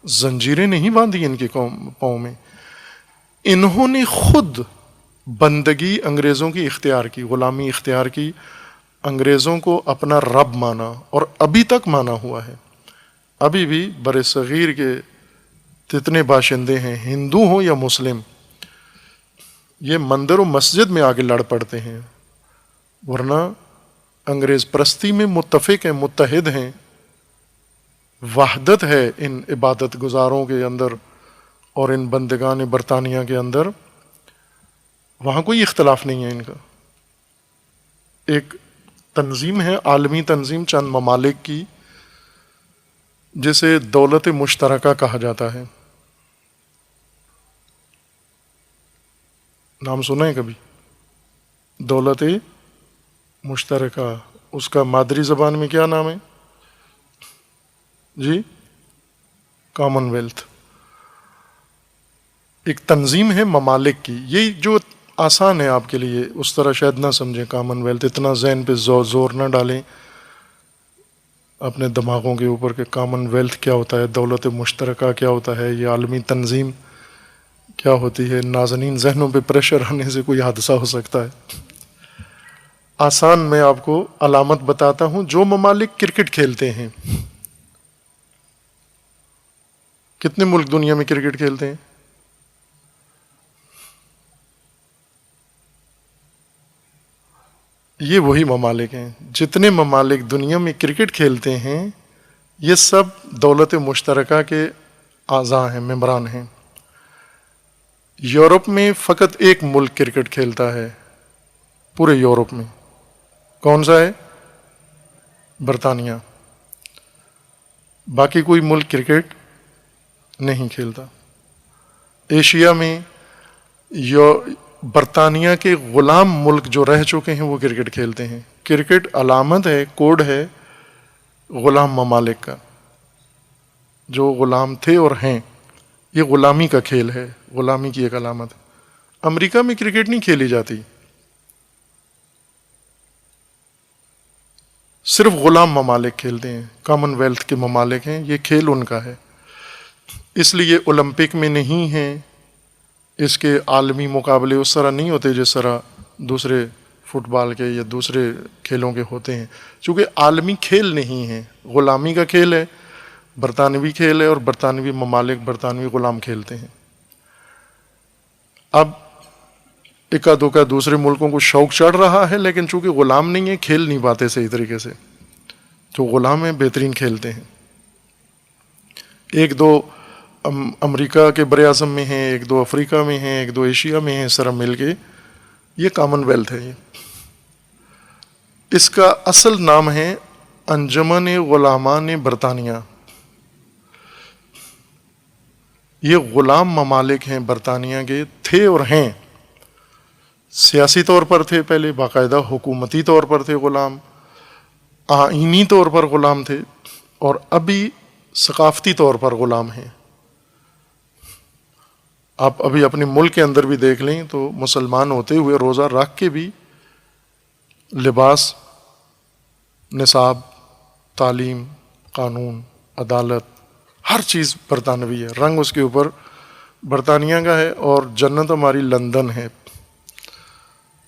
زنجیریں نہیں باندھی ان کی پاؤں میں، انہوں نے خود بندگی انگریزوں کی اختیار کی، غلامی اختیار کی، انگریزوں کو اپنا رب مانا، اور ابھی تک مانا ہوا ہے۔ ابھی بھی بر صغیر کے جتنے باشندے ہیں، ہندو ہوں یا مسلم، یہ مندر و مسجد میں آگے لڑ پڑتے ہیں، ورنہ انگریز پرستی میں متفق ہیں، متحد ہیں، وحدت ہے ان عبادت گزاروں کے اندر اور ان بندگان برطانیہ کے اندر، وہاں کوئی اختلاف نہیں ہے ان کا۔ ایک تنظیم ہے، عالمی تنظیم چند ممالک کی، جسے دولت مشترکہ کہا جاتا ہے۔ نام سنا ہے کبھی؟ دولت مشترکہ، اس کا مادری زبان میں کیا نام ہے؟ جی، کامن ویلتھ۔ ایک تنظیم ہے ممالک کی، یہ جو آسان ہے آپ کے لیے، اس طرح شاید نہ سمجھیں کامن ویلتھ، اتنا ذہن پہ زور نہ ڈالیں اپنے دماغوں کے اوپر کہ کامن ویلتھ کیا ہوتا ہے، دولت مشترکہ کیا ہوتا ہے، یہ عالمی تنظیم کیا ہوتی ہے۔ ناظرین، ذہنوں پہ پریشر آنے سے کوئی حادثہ ہو سکتا ہے۔ آسان میں آپ کو علامت بتاتا ہوں، جو ممالک کرکٹ کھیلتے ہیں، کتنے ملک دنیا میں کرکٹ کھیلتے ہیں؟ یہ وہی ممالک ہیں۔ جتنے ممالک دنیا میں کرکٹ کھیلتے ہیں، یہ سب دولت مشترکہ کے اعضاء ہیں، ممبران ہیں۔ یورپ میں فقط ایک ملک کرکٹ کھیلتا ہے پورے یورپ میں، کون سا ہے؟ برطانیہ۔ باقی کوئی ملک کرکٹ نہیں کھیلتا۔ ایشیا میں برطانیہ کے غلام ملک جو رہ چکے ہیں وہ کرکٹ کھیلتے ہیں۔ کرکٹ علامت ہے، کوڈ ہے غلام ممالک کا، جو غلام تھے اور ہیں۔ یہ غلامی کا کھیل ہے، غلامی کی ایک علامت ہے۔ امریکہ میں کرکٹ نہیں کھیلی جاتی، صرف غلام ممالک کھیلتے ہیں، کامن ویلتھ کے ممالک ہیں، یہ کھیل ان کا ہے۔ اس لیے اولمپک میں نہیں ہیں، اس کے عالمی مقابلے اس طرح نہیں ہوتے جس طرح دوسرے فٹ بال کے یا دوسرے کھیلوں کے ہوتے ہیں، چونکہ عالمی کھیل نہیں ہے، غلامی کا کھیل ہے، برطانوی کھیل ہے، اور برطانوی ممالک برطانوی غلام کھیلتے ہیں۔ اب اکا دکا دوسرے ملکوں کو شوق چڑھ رہا ہے، لیکن چونکہ غلام نہیں ہے، کھیل نہیں پاتے صحیح طریقے سے۔ جو غلام ہیں بہترین کھیلتے ہیں۔ ایک دو امریکہ کے بر اعظم میں ہیں، ایک دو افریقہ میں ہیں، ایک دو ایشیا میں ہیں، اس طرح مل کے یہ کامن ویلتھ ہے۔ اس کا اصل نام ہے انجمن غلامان برطانیہ۔ یہ غلام ممالک ہیں برطانیہ کے، تھے اور ہیں۔ سیاسی طور پر تھے پہلے، باقاعدہ حکومتی طور پر تھے غلام، آئینی طور پر غلام تھے، اور ابھی ثقافتی طور پر غلام ہیں۔ آپ ابھی اپنے ملک کے اندر بھی دیکھ لیں تو مسلمان ہوتے ہوئے روزہ رکھ کے بھی لباس، نصاب، تعلیم، قانون، عدالت، ہر چیز برطانوی ہے، رنگ اس کے اوپر برطانیہ کا ہے۔ اور جنت ہماری لندن ہے،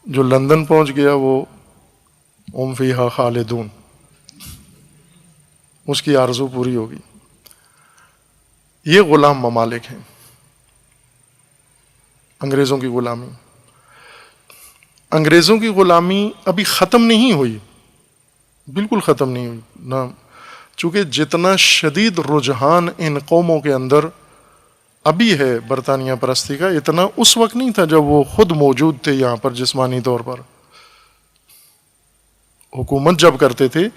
جو لندن پہنچ گیا وہ ہم فیہا خالدون۔ اس کی آرزو پوری ہوگی۔ یہ غلام ممالک ہیں، انگریزوں کی غلامی۔ انگریزوں کی غلامی ابھی ختم نہیں ہوئی، بالکل ختم نہیں ہوئی نہ، چونکہ جتنا شدید رجحان ان قوموں کے اندر ابھی ہے برطانیہ پرستی کا، اتنا اس وقت نہیں تھا جب وہ خود موجود تھے یہاں پر جسمانی طور پر، حکومت جب کرتے تھے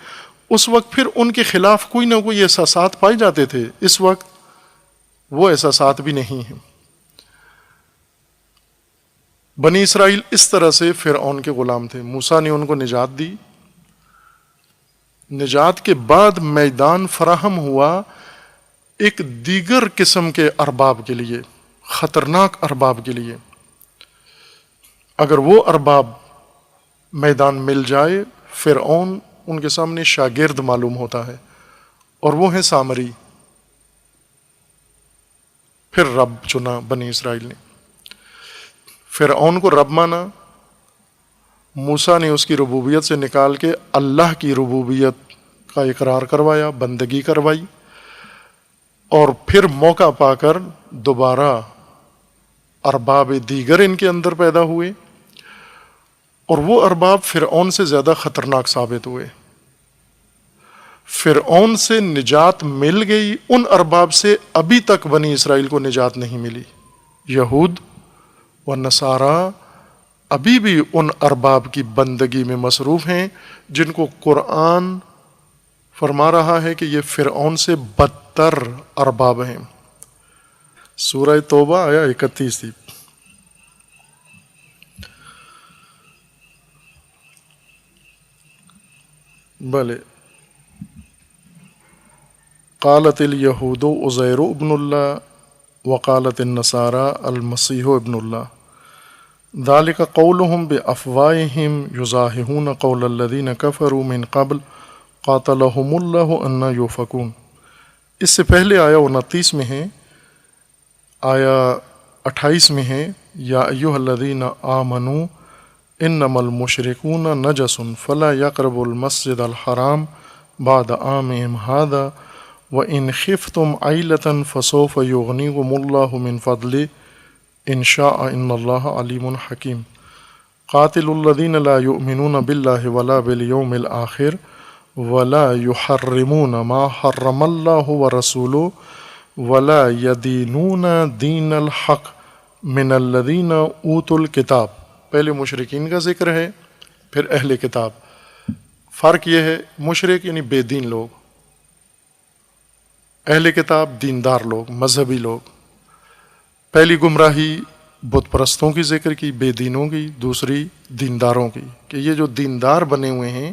اس وقت پھر ان کے خلاف کوئی نہ کوئی احساسات پائے جاتے تھے۔ اس وقت وہ احساسات بھی نہیں ہیں۔ بنی اسرائیل اس طرح سے فرعون کے غلام تھے، موسیٰ نے ان کو نجات دی، نجات کے بعد میدان فراہم ہوا ایک دیگر قسم کے ارباب کے لیے، خطرناک ارباب کے لیے۔ اگر وہ ارباب میدان مل جائے، فرعون ان کے سامنے شاگرد معلوم ہوتا ہے، اور وہ ہیں سامری۔ پھر رب چنا بنی اسرائیل نے، فرعون کو رب مانا، موسیٰ نے اس کی ربوبیت سے نکال کے اللہ کی ربوبیت کا اقرار کروایا، بندگی کروائی، اور پھر موقع پا کر دوبارہ ارباب دیگر ان کے اندر پیدا ہوئے، اور وہ ارباب فرعون سے زیادہ خطرناک ثابت ہوئے۔ فرعون سے نجات مل گئی، ان ارباب سے ابھی تک بنی اسرائیل کو نجات نہیں ملی۔ یہود و نصارہ ابھی بھی ان ارباب کی بندگی میں مصروف ہیں جن کو قرآن فرما رہا ہے کہ یہ فرعون سے بدتر ارباب ہیں۔ سورہ توبہ آیا 31 تھی۔ بلے قالت الیہود عزیر ابن اللہ وقالت النصارى المسیح ابن اللہ ذلك قولهم بافواہہم یضاہرون قول الذین کفروا من قبل قاتلهم اللہ انا یؤفکون۔ اس سے پہلے آیا 29 میں ہے، آیا 28 میں ہے، یا ایھا الذین آمنوا انما المشرکون نجس فلا یقربوا المسجد الحرام بعد عامهم ھذا وَإِنْ خِفْتُمْ عَيْلَةً فَسَوْفَ يُغْنِيكُمُ اللَّهُ مِنْ فَضْلِهِ إِنْ شَاءَ إِنَّ اللَّهَ عَلِيمٌ حَكِيمٌ قَاتِلُوا الَّذِينَ لَا يُؤْمِنُونَ بِاللَّهِ وَلَا بِالْيَوْمِ الْآخِرِ وَلَا يُحَرِّمُونَ مَا حَرَّمَ اللَّهُ وَرَسُولُهُ وَلَا يَدِينُونَ دِينَ الْحَقِّ مِنَ الَّذِينَ أُوتُوا الْكِتَابَ۔ پہلے مشرکین کا ذکر ہے، پھر اہل کتاب۔ فرق یہ ہے، مشرک یعنی بے دین لوگ، اہل کتاب دیندار لوگ، مذہبی لوگ۔ پہلی گمراہی بت پرستوں کی ذکر کی، بے دینوں کی، دوسری دینداروں کی، کہ یہ جو دیندار بنے ہوئے ہیں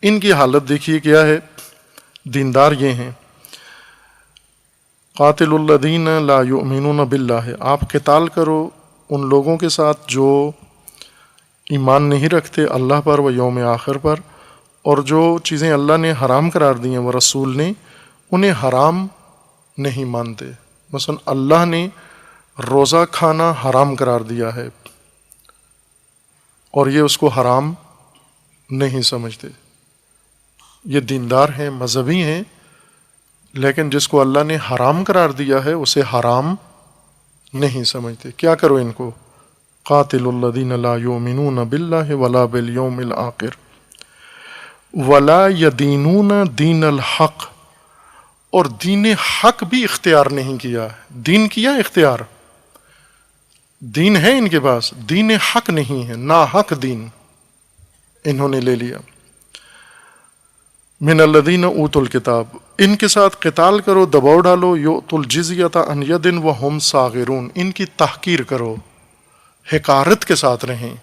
ان کی حالت دیکھیے کیا ہے۔ دیندار یہ ہیں، قاتل الذین لا یؤمنون باللہ، آپ قتال کرو ان لوگوں کے ساتھ جو ایمان نہیں رکھتے اللہ پر و یوم آخر پر، اور جو چیزیں اللہ نے حرام قرار دی ہیں وہ رسول نے انہیں حرام نہیں مانتے۔ مثلا اللہ نے روزہ کھانا حرام قرار دیا ہے اور یہ اس کو حرام نہیں سمجھتے۔ یہ دیندار ہیں، مذہبی ہیں، لیکن جس کو اللہ نے حرام قرار دیا ہے اسے حرام نہیں سمجھتے۔ کیا کرو ان کو؟ قاتل الذین لا یؤمنون باللہ ولا بالیوم الآخر ولا یدینون دین الحق، اور دین حق بھی اختیار نہیں کیا۔ دین کیا اختیار، دین ہے ان کے پاس، دین حق نہیں ہے، ناحق دین انہوں نے لے لیا۔ من الذین اوتوا الکتاب، ان کے ساتھ قتال کرو، دباؤ ڈالو، یؤتوا الجزیۃ عن ید وہم صاغرون، ان کی تحقیر کرو، حقارت کے ساتھ رہیں۔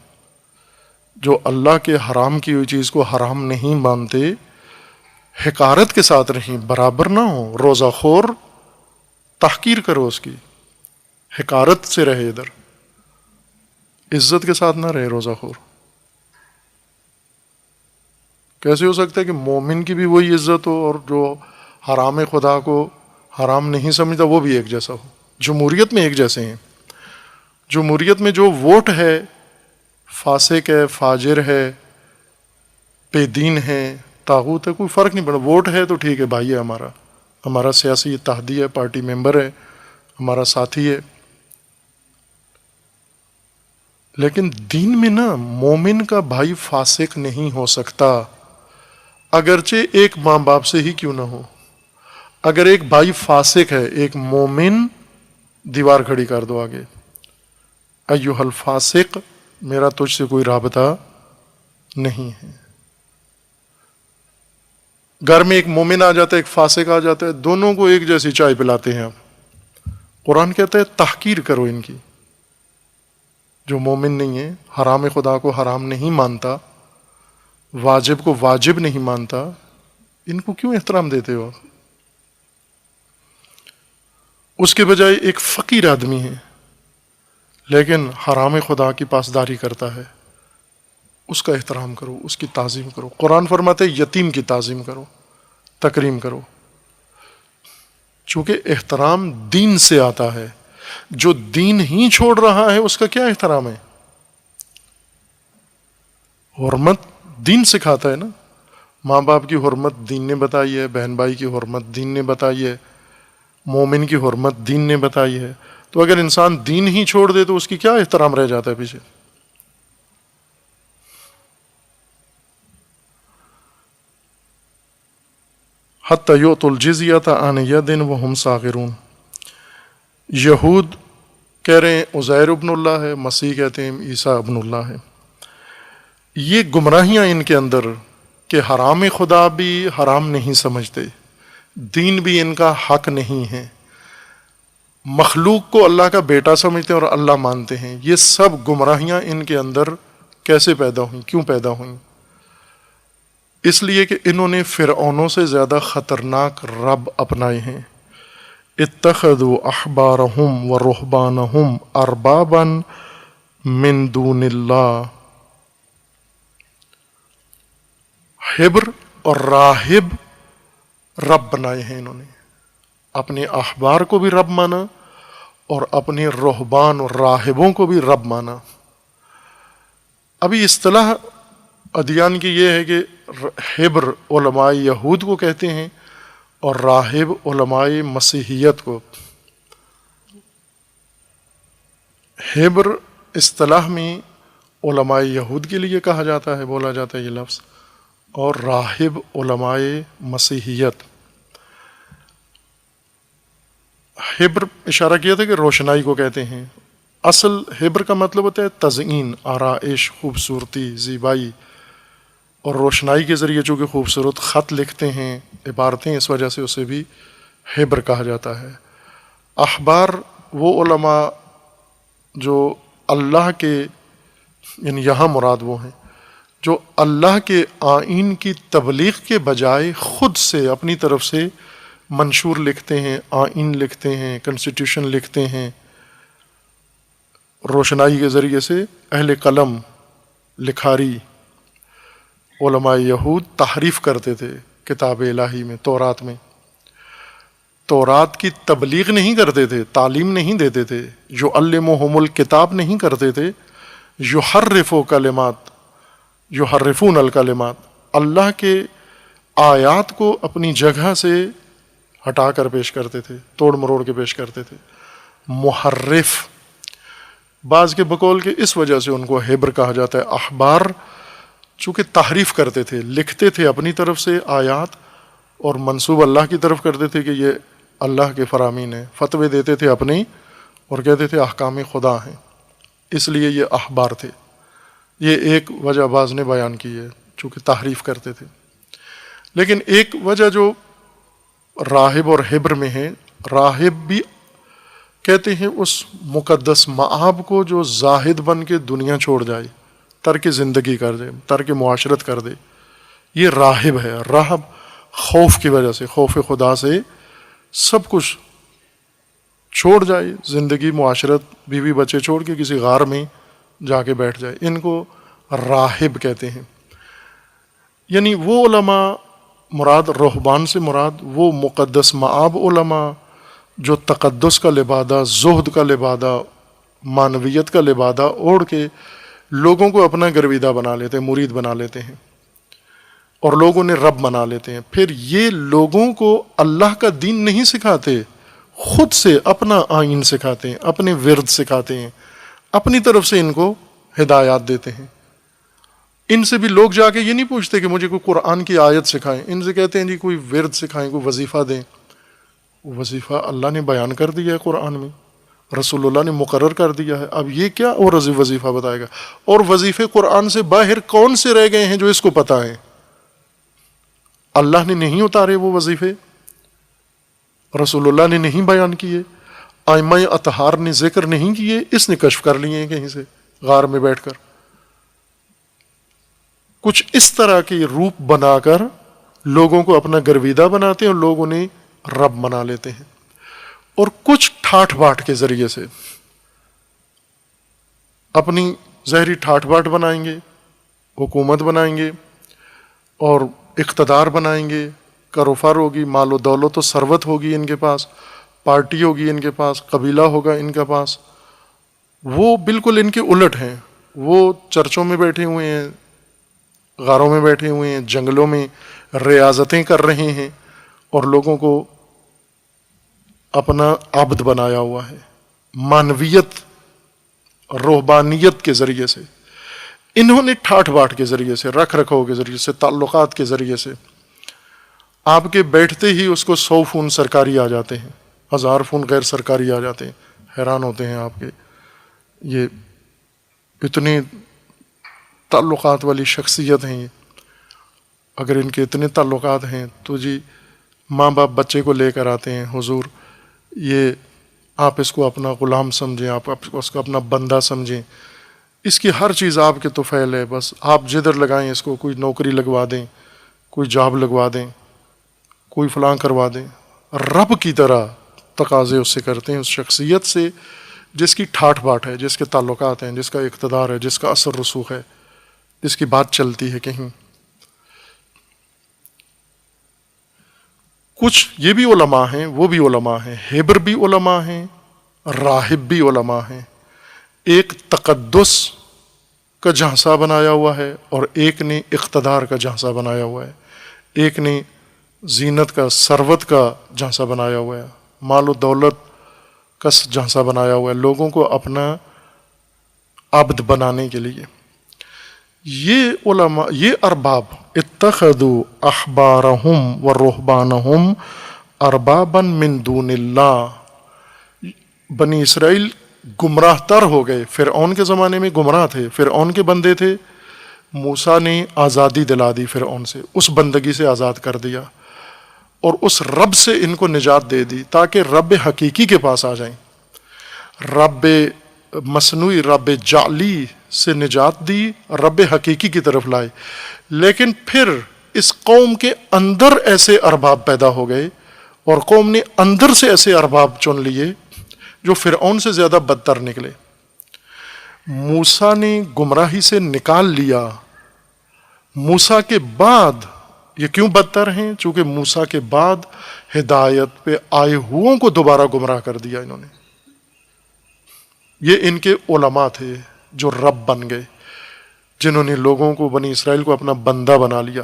جو اللہ کے حرام کی ہوئی چیز کو حرام نہیں مانتے، حقارت کے ساتھ رہیں، برابر نہ ہو۔ روزہ خور تحقیر کرو اس کی، حقارت سے رہے، ادھر عزت کے ساتھ نہ رہے روزہ خور۔ کیسے ہو سکتا ہے کہ مومن کی بھی وہی عزت ہو اور جو حرام خدا کو حرام نہیں سمجھتا وہ بھی ایک جیسا ہو؟ جمہوریت میں ایک جیسے ہیں۔ جمہوریت میں جو ووٹ ہے، فاسق ہے، فاجر ہے، بے دین ہے، طاغوت ہے، کوئی فرق نہیں پڑا. ووٹ ہے تو ٹھیک ہے، بھائی ہے ہمارا سیاسی اتحادی ہے، پارٹی ممبر ہے، ہمارا ساتھی ہے. لیکن دین میں نا مومن کا بھائی فاسق نہیں ہو سکتا، اگرچہ ایک ماں باپ سے ہی کیوں نہ ہو. اگر ایک بھائی فاسق ہے، ایک مومن دیوار کھڑی کر دو آگے، ایھا الفاسق، میرا تجھ سے کوئی رابطہ نہیں ہے. گھر میں ایک مومن آ جاتا ہے، ایک فاسق آ جاتا ہے، دونوں کو ایک جیسی چائے پلاتے ہیں آپ. قرآن کہتا ہے تحقیر کرو ان کی. جو مومن نہیں ہے، حرام خدا کو حرام نہیں مانتا، واجب کو واجب نہیں مانتا، ان کو کیوں احترام دیتے ہو؟ اس کے بجائے ایک فقیر آدمی ہے لیکن حرام خدا کی پاسداری کرتا ہے، اس کا احترام کرو، اس کی تعظیم کرو. قرآن فرماتے ہے یتیم کی تعظیم کرو، تکریم کرو. چونکہ احترام دین سے آتا ہے. جو دین ہی چھوڑ رہا ہے اس کا کیا احترام ہے؟ حرمت دین سکھاتا ہے نا. ماں باپ کی حرمت دین نے بتائی ہے، بہن بھائی کی حرمت دین نے بتائی ہے، مومن کی حرمت دین نے بتائی ہے. تو اگر انسان دین ہی چھوڑ دے تو اس کی کیا احترام رہ جاتا ہے پیچھے؟ حتی یؤتوا الجزیۃ عن ید وہم صاغرون. یہود کہہ رہے ہیں عزیر ابن اللہ ہے، مسیح کہتے ہیں عیسیٰ ابن اللہ ہے. یہ گمراہیاں ان کے اندر کہ حرام خدا بھی حرام نہیں سمجھتے، دین بھی ان کا حق نہیں ہے، مخلوق کو اللہ کا بیٹا سمجھتے ہیں اور اللہ مانتے ہیں. یہ سب گمراہیاں ان کے اندر کیسے پیدا ہوئیں، کیوں پیدا ہوئیں؟ اس لیے کہ انہوں نے فرعونوں سے زیادہ خطرناک رب اپنائے ہیں. اتخذوا احبارهم ورهبانهم اربابا من دون اللہ. حبر اور راہب رب بنائے ہیں انہوں نے، اپنے احبار کو بھی رب مانا اور اپنے رہبان اور راہبوں کو بھی رب مانا. ابھی اصطلاح ادیان کی یہ ہے کہ حبر علماء یہود کو کہتے ہیں اور راہب علماء مسیحیت کو. حبر اصطلاح میں علماء یہود کے لیے کہا جاتا ہے، بولا جاتا ہے یہ لفظ، اور راہب علماء مسیحیت. حبر اشارہ کیا تھا کہ روشنائی کو کہتے ہیں. اصل حبر کا مطلب ہوتا ہے تزئین، آرائش، خوبصورتی، زیبائی، اور روشنائی کے ذریعے چونکہ خوبصورت خط لکھتے ہیں، عبارتیں، اس وجہ سے اسے بھی حبر کہا جاتا ہے. احبار وہ علماء جو اللہ کے، یعنی یہاں مراد وہ ہیں جو اللہ کے آئین کی تبلیغ کے بجائے خود سے اپنی طرف سے منشور لکھتے ہیں، آئین لکھتے ہیں، کنسٹیٹیوشن لکھتے ہیں. روشنائی کے ذریعے سے اہل قلم، لکھاری. علماء یہود تحریف کرتے تھے کتاب الہی میں، تورات میں. تورات کی تبلیغ نہیں کرتے تھے، تعلیم نہیں دیتے تھے، یعلمہم الکتاب نہیں کرتے تھے. یحرفون الکلمات، اللہ کے آیات کو اپنی جگہ سے ہٹا کر پیش کرتے تھے، توڑ مروڑ کے پیش کرتے تھے. محرف، بعض کے بقول کے اس وجہ سے ان کو حبر کہا جاتا ہے. احبار چونکہ تحریف کرتے تھے، لکھتے تھے اپنی طرف سے آیات اور منسوب اللہ کی طرف کرتے تھے کہ یہ اللہ کے فرامین ہیں، فتوے دیتے تھے اپنے اور کہتے تھے احکام خدا ہیں، اس لیے یہ احبار تھے. یہ ایک وجہ بعض نے بیان کی ہے، چونکہ تحریف کرتے تھے. لیکن ایک وجہ جو راہب اور حبر میں ہے، راہب بھی کہتے ہیں اس مقدس معاب کو جو زاہد بن کے دنیا چھوڑ جائے، ترک زندگی کر دے، ترک معاشرت کر دے، یہ راہب ہے. راہب خوف کی وجہ سے، خوف خدا سے سب کچھ چھوڑ جائے، زندگی، معاشرت، بیوی بچے چھوڑ کے کسی غار میں جا کے بیٹھ جائے، ان کو راہب کہتے ہیں. یعنی وہ علماء، مراد رہبان سے مراد وہ مقدس معاب علماء جو تقدس کا لبادہ، زہد کا لبادہ، معنویت کا لبادہ اوڑھ کے لوگوں کو اپنا گرویدہ بنا لیتے ہیں، مرید بنا لیتے ہیں. اور لوگ انہیں رب بنا لیتے ہیں. پھر یہ لوگوں کو اللہ کا دین نہیں سکھاتے، خود سے اپنا آئین سکھاتے ہیں، اپنے ورد سکھاتے ہیں، اپنی طرف سے ان کو ہدایات دیتے ہیں. ان سے بھی لوگ جا کے یہ نہیں پوچھتے کہ مجھے کوئی قرآن کی آیت سکھائیں، ان سے کہتے ہیں جی کوئی ورد سکھائیں، کوئی وظیفہ دیں. وظیفہ اللہ نے بیان کر دیا ہے قرآن میں، رسول اللہ نے مقرر کر دیا ہے، اب یہ کیا اور وظیفہ بتائے گا؟ اور وظیفے قرآن سے باہر کون سے رہ گئے ہیں جو اس کو پتہ ہے؟ اللہ نے نہیں اتارے وہ وظیفے، رسول اللہ نے نہیں بیان کیے، ائمہ اطہار نے ذکر نہیں کیے، اس نے کشف کر لیے ہیں کہیں سے غار میں بیٹھ کر. کچھ اس طرح کی روپ بنا کر لوگوں کو اپنا گرویدہ بناتے ہیں اور لوگ انہیں رب بنا لیتے ہیں. اور کچھ ٹھاٹ باٹ کے ذریعے سے اپنی ظاہری ٹھاٹ باٹ بنائیں گے، حکومت بنائیں گے اور اقتدار بنائیں گے، کروفر ہوگی، مال و دولت و ثروت ہوگی ان کے پاس، پارٹی ہوگی ان کے پاس، قبیلہ ہوگا ان کے پاس. وہ بالکل ان کے الٹ ہیں. وہ چرچوں میں بیٹھے ہوئے ہیں، غاروں میں بیٹھے ہوئے ہیں، جنگلوں میں ریاضتیں کر رہے ہیں اور لوگوں کو اپنا عبد بنایا ہوا ہے. مانویت، روحانیت کے ذریعے سے انہوں نے ٹھاٹ باٹ کے ذریعے سے، رکھ رکھاؤ کے ذریعے سے، تعلقات کے ذریعے سے، آپ کے بیٹھتے ہی اس کو 100 فون سرکاری آ جاتے ہیں، 1000 فون غیر سرکاری آ جاتے ہیں. حیران ہوتے ہیں آپ کے یہ اتنے تعلقات والی شخصیت ہیں. یہ اگر ان کے اتنے تعلقات ہیں تو جی ماں باپ بچے کو لے کر آتے ہیں، حضور یہ آپ اس کو اپنا غلام سمجھیں، آپ اس کو اپنا بندہ سمجھیں، اس کی ہر چیز آپ کے توفیل ہے، بس آپ جدھر لگائیں اس کو، کوئی نوکری لگوا دیں، کوئی جاب لگوا دیں، کوئی فلاں کروا دیں. رب کی طرح تقاضے اس سے کرتے ہیں، اس شخصیت سے جس کی ٹھاٹ باٹ ہے، جس کے تعلقات ہیں، جس کا اقتدار ہے، جس کا اثر رسوخ ہے، جس کی بات چلتی ہے کہیں. کچھ یہ بھی علماء ہیں، وہ بھی علماء ہیں، ہیبر بھی علماء ہیں، راہب بھی علماء ہیں. ایک تقدس کا جھانسا بنایا ہوا ہے اور ایک نے اقتدار کا جھانسا بنایا ہوا ہے، ایک نے زینت کا، ثروت کا جھانسا بنایا ہوا ہے، مال و دولت کا جھانسا بنایا ہوا ہے لوگوں کو اپنا عبد بنانے کے لیے. یہ علماء، یہ ارباب، اتخذوا احبارہم و رہبانہم اربابا من دون اللہ. بنی اسرائیل گمراہ تر ہو گئے، فرعون کے زمانے میں گمراہ تھے، فرعون کے بندے تھے. موسیٰ نے آزادی دلا دی فرعون سے، اس بندگی سے آزاد کر دیا اور اس رب سے ان کو نجات دے دی تاکہ رب حقیقی کے پاس آ جائیں. رب مصنوعی، رب جعلی سے نجات دی، رب حقیقی کی طرف لائے. لیکن پھر اس قوم کے اندر ایسے ارباب پیدا ہو گئے اور قوم نے اندر سے ایسے ارباب چن لیے جو فرعون سے زیادہ بدتر نکلے. موسیٰ نے گمراہی سے نکال لیا. موسیٰ کے بعد یہ کیوں بدتر ہیں؟ چونکہ موسیٰ کے بعد ہدایت پہ آئے ہوئوں کو دوبارہ گمراہ کر دیا انہوں نے. یہ ان کے علماء تھے جو رب بن گئے، جنہوں نے لوگوں کو، بنی اسرائیل کو اپنا بندہ بنا لیا.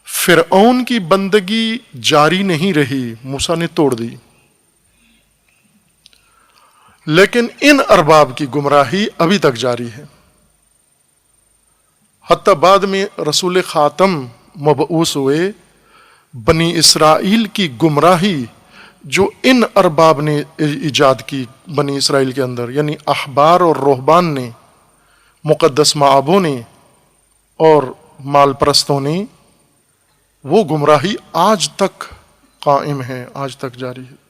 فرعون کی بندگی جاری نہیں رہی، موسیٰ نے توڑ دی. لیکن ان ارباب کی گمراہی ابھی تک جاری ہے. حتیٰ بعد میں رسول خاتم مبعوث ہوئے، بنی اسرائیل کی گمراہی جو ان ارباب نے ایجاد کی بنی اسرائیل کے اندر، یعنی احبار اور رہبان نے، مقدس معابوں نے اور مال پرستوں نے، وہ گمراہی آج تک قائم ہے، آج تک جاری ہے.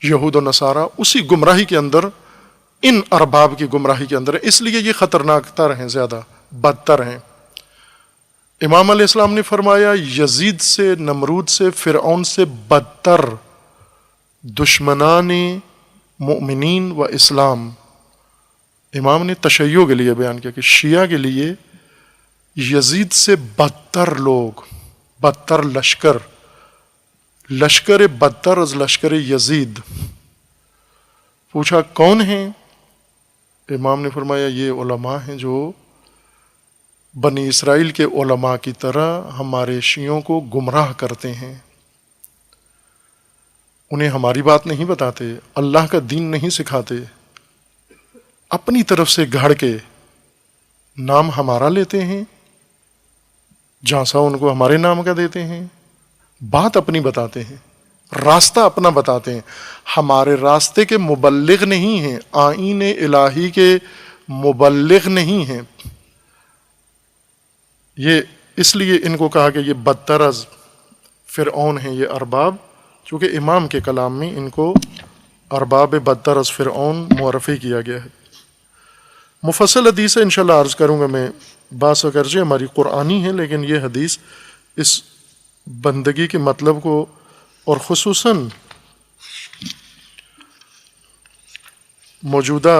یہود و نصارہ اسی گمراہی کے اندر، ان ارباب کی گمراہی کے اندر ہے، اس لیے یہ خطرناک تر ہیں، زیادہ بدتر ہیں. امام علیہ السلام نے فرمایا یزید سے، نمرود سے، فرعون سے بدتر دشمنان مؤمنین و اسلام. امام نے تشیع کے لیے بیان کیا کہ شیعہ کے لیے یزید سے بدتر لوگ، بدتر لشکر، لشکر بدتر از لشکر یزید. پوچھا کون ہیں؟ امام نے فرمایا یہ علماء ہیں جو بنی اسرائیل کے علماء کی طرح ہمارے شیعوں کو گمراہ کرتے ہیں، انہیں ہماری بات نہیں بتاتے، اللہ کا دین نہیں سکھاتے، اپنی طرف سے گھڑ کے نام ہمارا لیتے ہیں، جھانسا ان کو ہمارے نام کا دیتے ہیں، بات اپنی بتاتے ہیں، راستہ اپنا بتاتے ہیں، ہمارے راستے کے مبلغ نہیں ہیں، آئین الہی کے مبلغ نہیں ہیں۔ یہ اس لیے ان کو کہا کہ یہ بدتر از فرعون ہیں یہ ارباب، چونکہ امام کے کلام میں ان کو ارباب بدتر از فرعون معرفی کیا گیا ہے۔ مفصل حدیث ہے، انشاءاللہ عرض کروں گا میں، بعض اگرچہ ہماری قرآنی ہے لیکن یہ حدیث اس بندگی کے مطلب کو اور خصوصاً موجودہ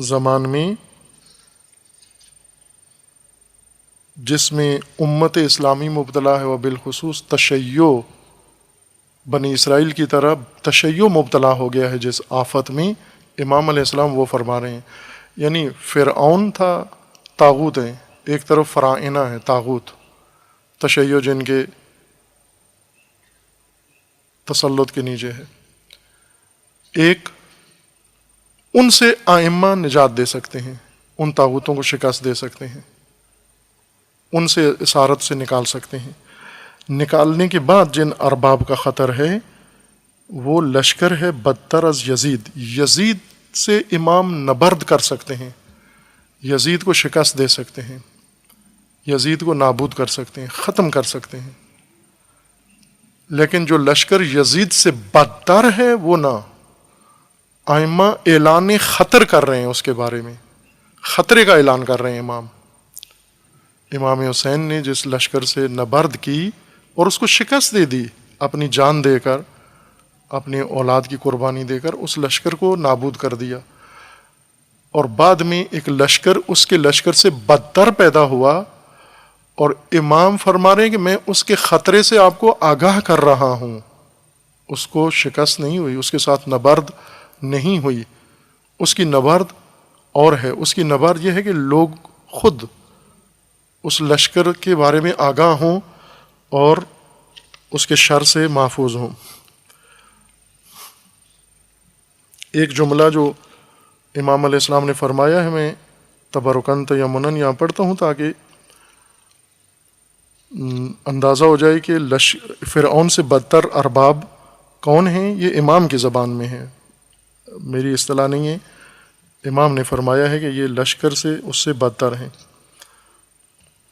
زمان میں جس میں امت اسلامی مبتلا ہے، و بالخصوص تشیع، بنی اسرائیل کی طرح تشیع مبتلا ہو گیا ہے جس آفت میں، امام علیہ السلام وہ فرما رہے ہیں، یعنی فرعون تھا، طاغوت ہیں، ایک طرف فرائنہ ہے طاغوت، تشیع جن کے تسلط کے نیچے ہے، ایک ان سے ائمہ نجات دے سکتے ہیں، ان طاغوتوں کو شکست دے سکتے ہیں، ان سے اسارت سے نکال سکتے ہیں۔ نکالنے کے بعد جن ارباب کا خطر ہے وہ لشکر ہے بدتر از یزید، یزید سے امام نبرد کر سکتے ہیں، یزید کو شکست دے سکتے ہیں، یزید کو نابود کر سکتے ہیں، ختم کر سکتے ہیں، لیکن جو لشکر یزید سے بدتر ہے وہ نہ، ائمہ اعلان خطر کر رہے ہیں، اس کے بارے میں خطرے کا اعلان کر رہے ہیں۔ امام حسین نے جس لشکر سے نبرد کی اور اس کو شکست دے دی، اپنی جان دے کر، اپنی اولاد کی قربانی دے کر اس لشکر کو نابود کر دیا، اور بعد میں ایک لشکر اس کے لشکر سے بدتر پیدا ہوا، اور امام فرما رہے ہیں کہ میں اس کے خطرے سے آپ کو آگاہ کر رہا ہوں، اس کو شکست نہیں ہوئی، اس کے ساتھ نبرد نہیں ہوئی، اس کی نبرد اور ہے، اس کی نبرد یہ ہے کہ لوگ خود اس لشکر کے بارے میں آگاہ ہوں اور اس کے شر سے محفوظ ہوں۔ ایک جملہ جو امام علیہ السلام نے فرمایا ہے، میں تبرکن تیمنن یہاں پڑھتا ہوں تاکہ اندازہ ہو جائے کہ فرعون سے بدتر ارباب کون ہیں، یہ امام کی زبان میں ہے، میری اصطلاح نہیں ہے، امام نے فرمایا ہے کہ یہ لشکر سے اس سے بدتر ہیں۔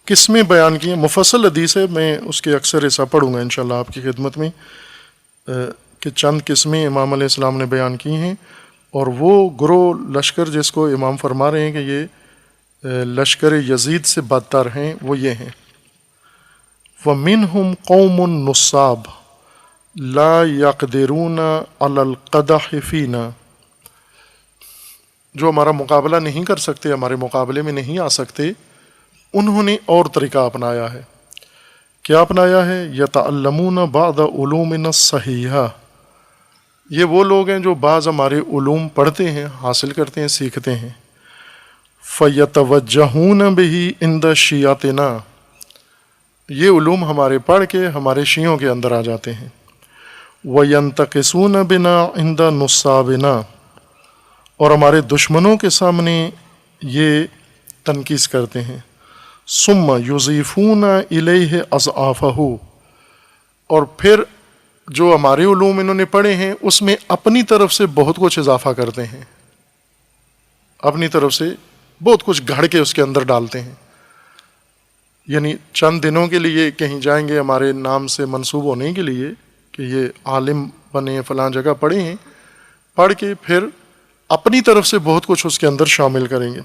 قسمیں بیان کی ہیں، مفصل حدیث ہے، میں اس کے اکثر حصہ پڑھوں گا انشاءاللہ آپ کی خدمت میں، کہ چند قسمیں امام علیہ السلام نے بیان کی ہیں، اور وہ گروہ لشکر جس کو امام فرما رہے ہیں کہ یہ لشکر یزید سے بدتر ہیں، وہ یہ ہیں: وَمِنْهُمْ قَوْمٌ نُصَّابٌ لَا يَقْدِرُونَ عَلَى الْقَدَحِ فِينَا، جو ہمارا مقابلہ نہیں کر سکتے، ہمارے مقابلے میں نہیں آ سکتے، انہوں نے اور طریقہ اپنایا ہے۔ کیا اپنایا ہے؟ یتعلمون بعض علومنا الصحیحہ، یہ وہ لوگ ہیں جو بعض ہمارے علوم پڑھتے ہیں، حاصل کرتے ہیں، سیکھتے ہیں۔ فیتوجہون بہ عند شیعتنا، یہ علوم ہمارے پڑھ کے ہمارے شیعوں کے اندر آ جاتے ہیں۔ وینتقصون بنا عند نصابنا، اور ہمارے دشمنوں کے سامنے یہ تنقیص کرتے ہیں۔ ثم یضیفون الیہ اضعافہ، اور پھر جو ہمارے علوم انہوں نے پڑھے ہیں اس میں اپنی طرف سے بہت کچھ اضافہ کرتے ہیں، اپنی طرف سے بہت کچھ گھڑ کے اس کے اندر ڈالتے ہیں، یعنی چند دنوں کے لیے کہیں جائیں گے ہمارے نام سے منسوب ہونے کے لیے کہ یہ عالم بنے، فلاں جگہ پڑھے ہیں، پڑھ کے پھر اپنی طرف سے بہت کچھ اس کے اندر شامل کریں گے۔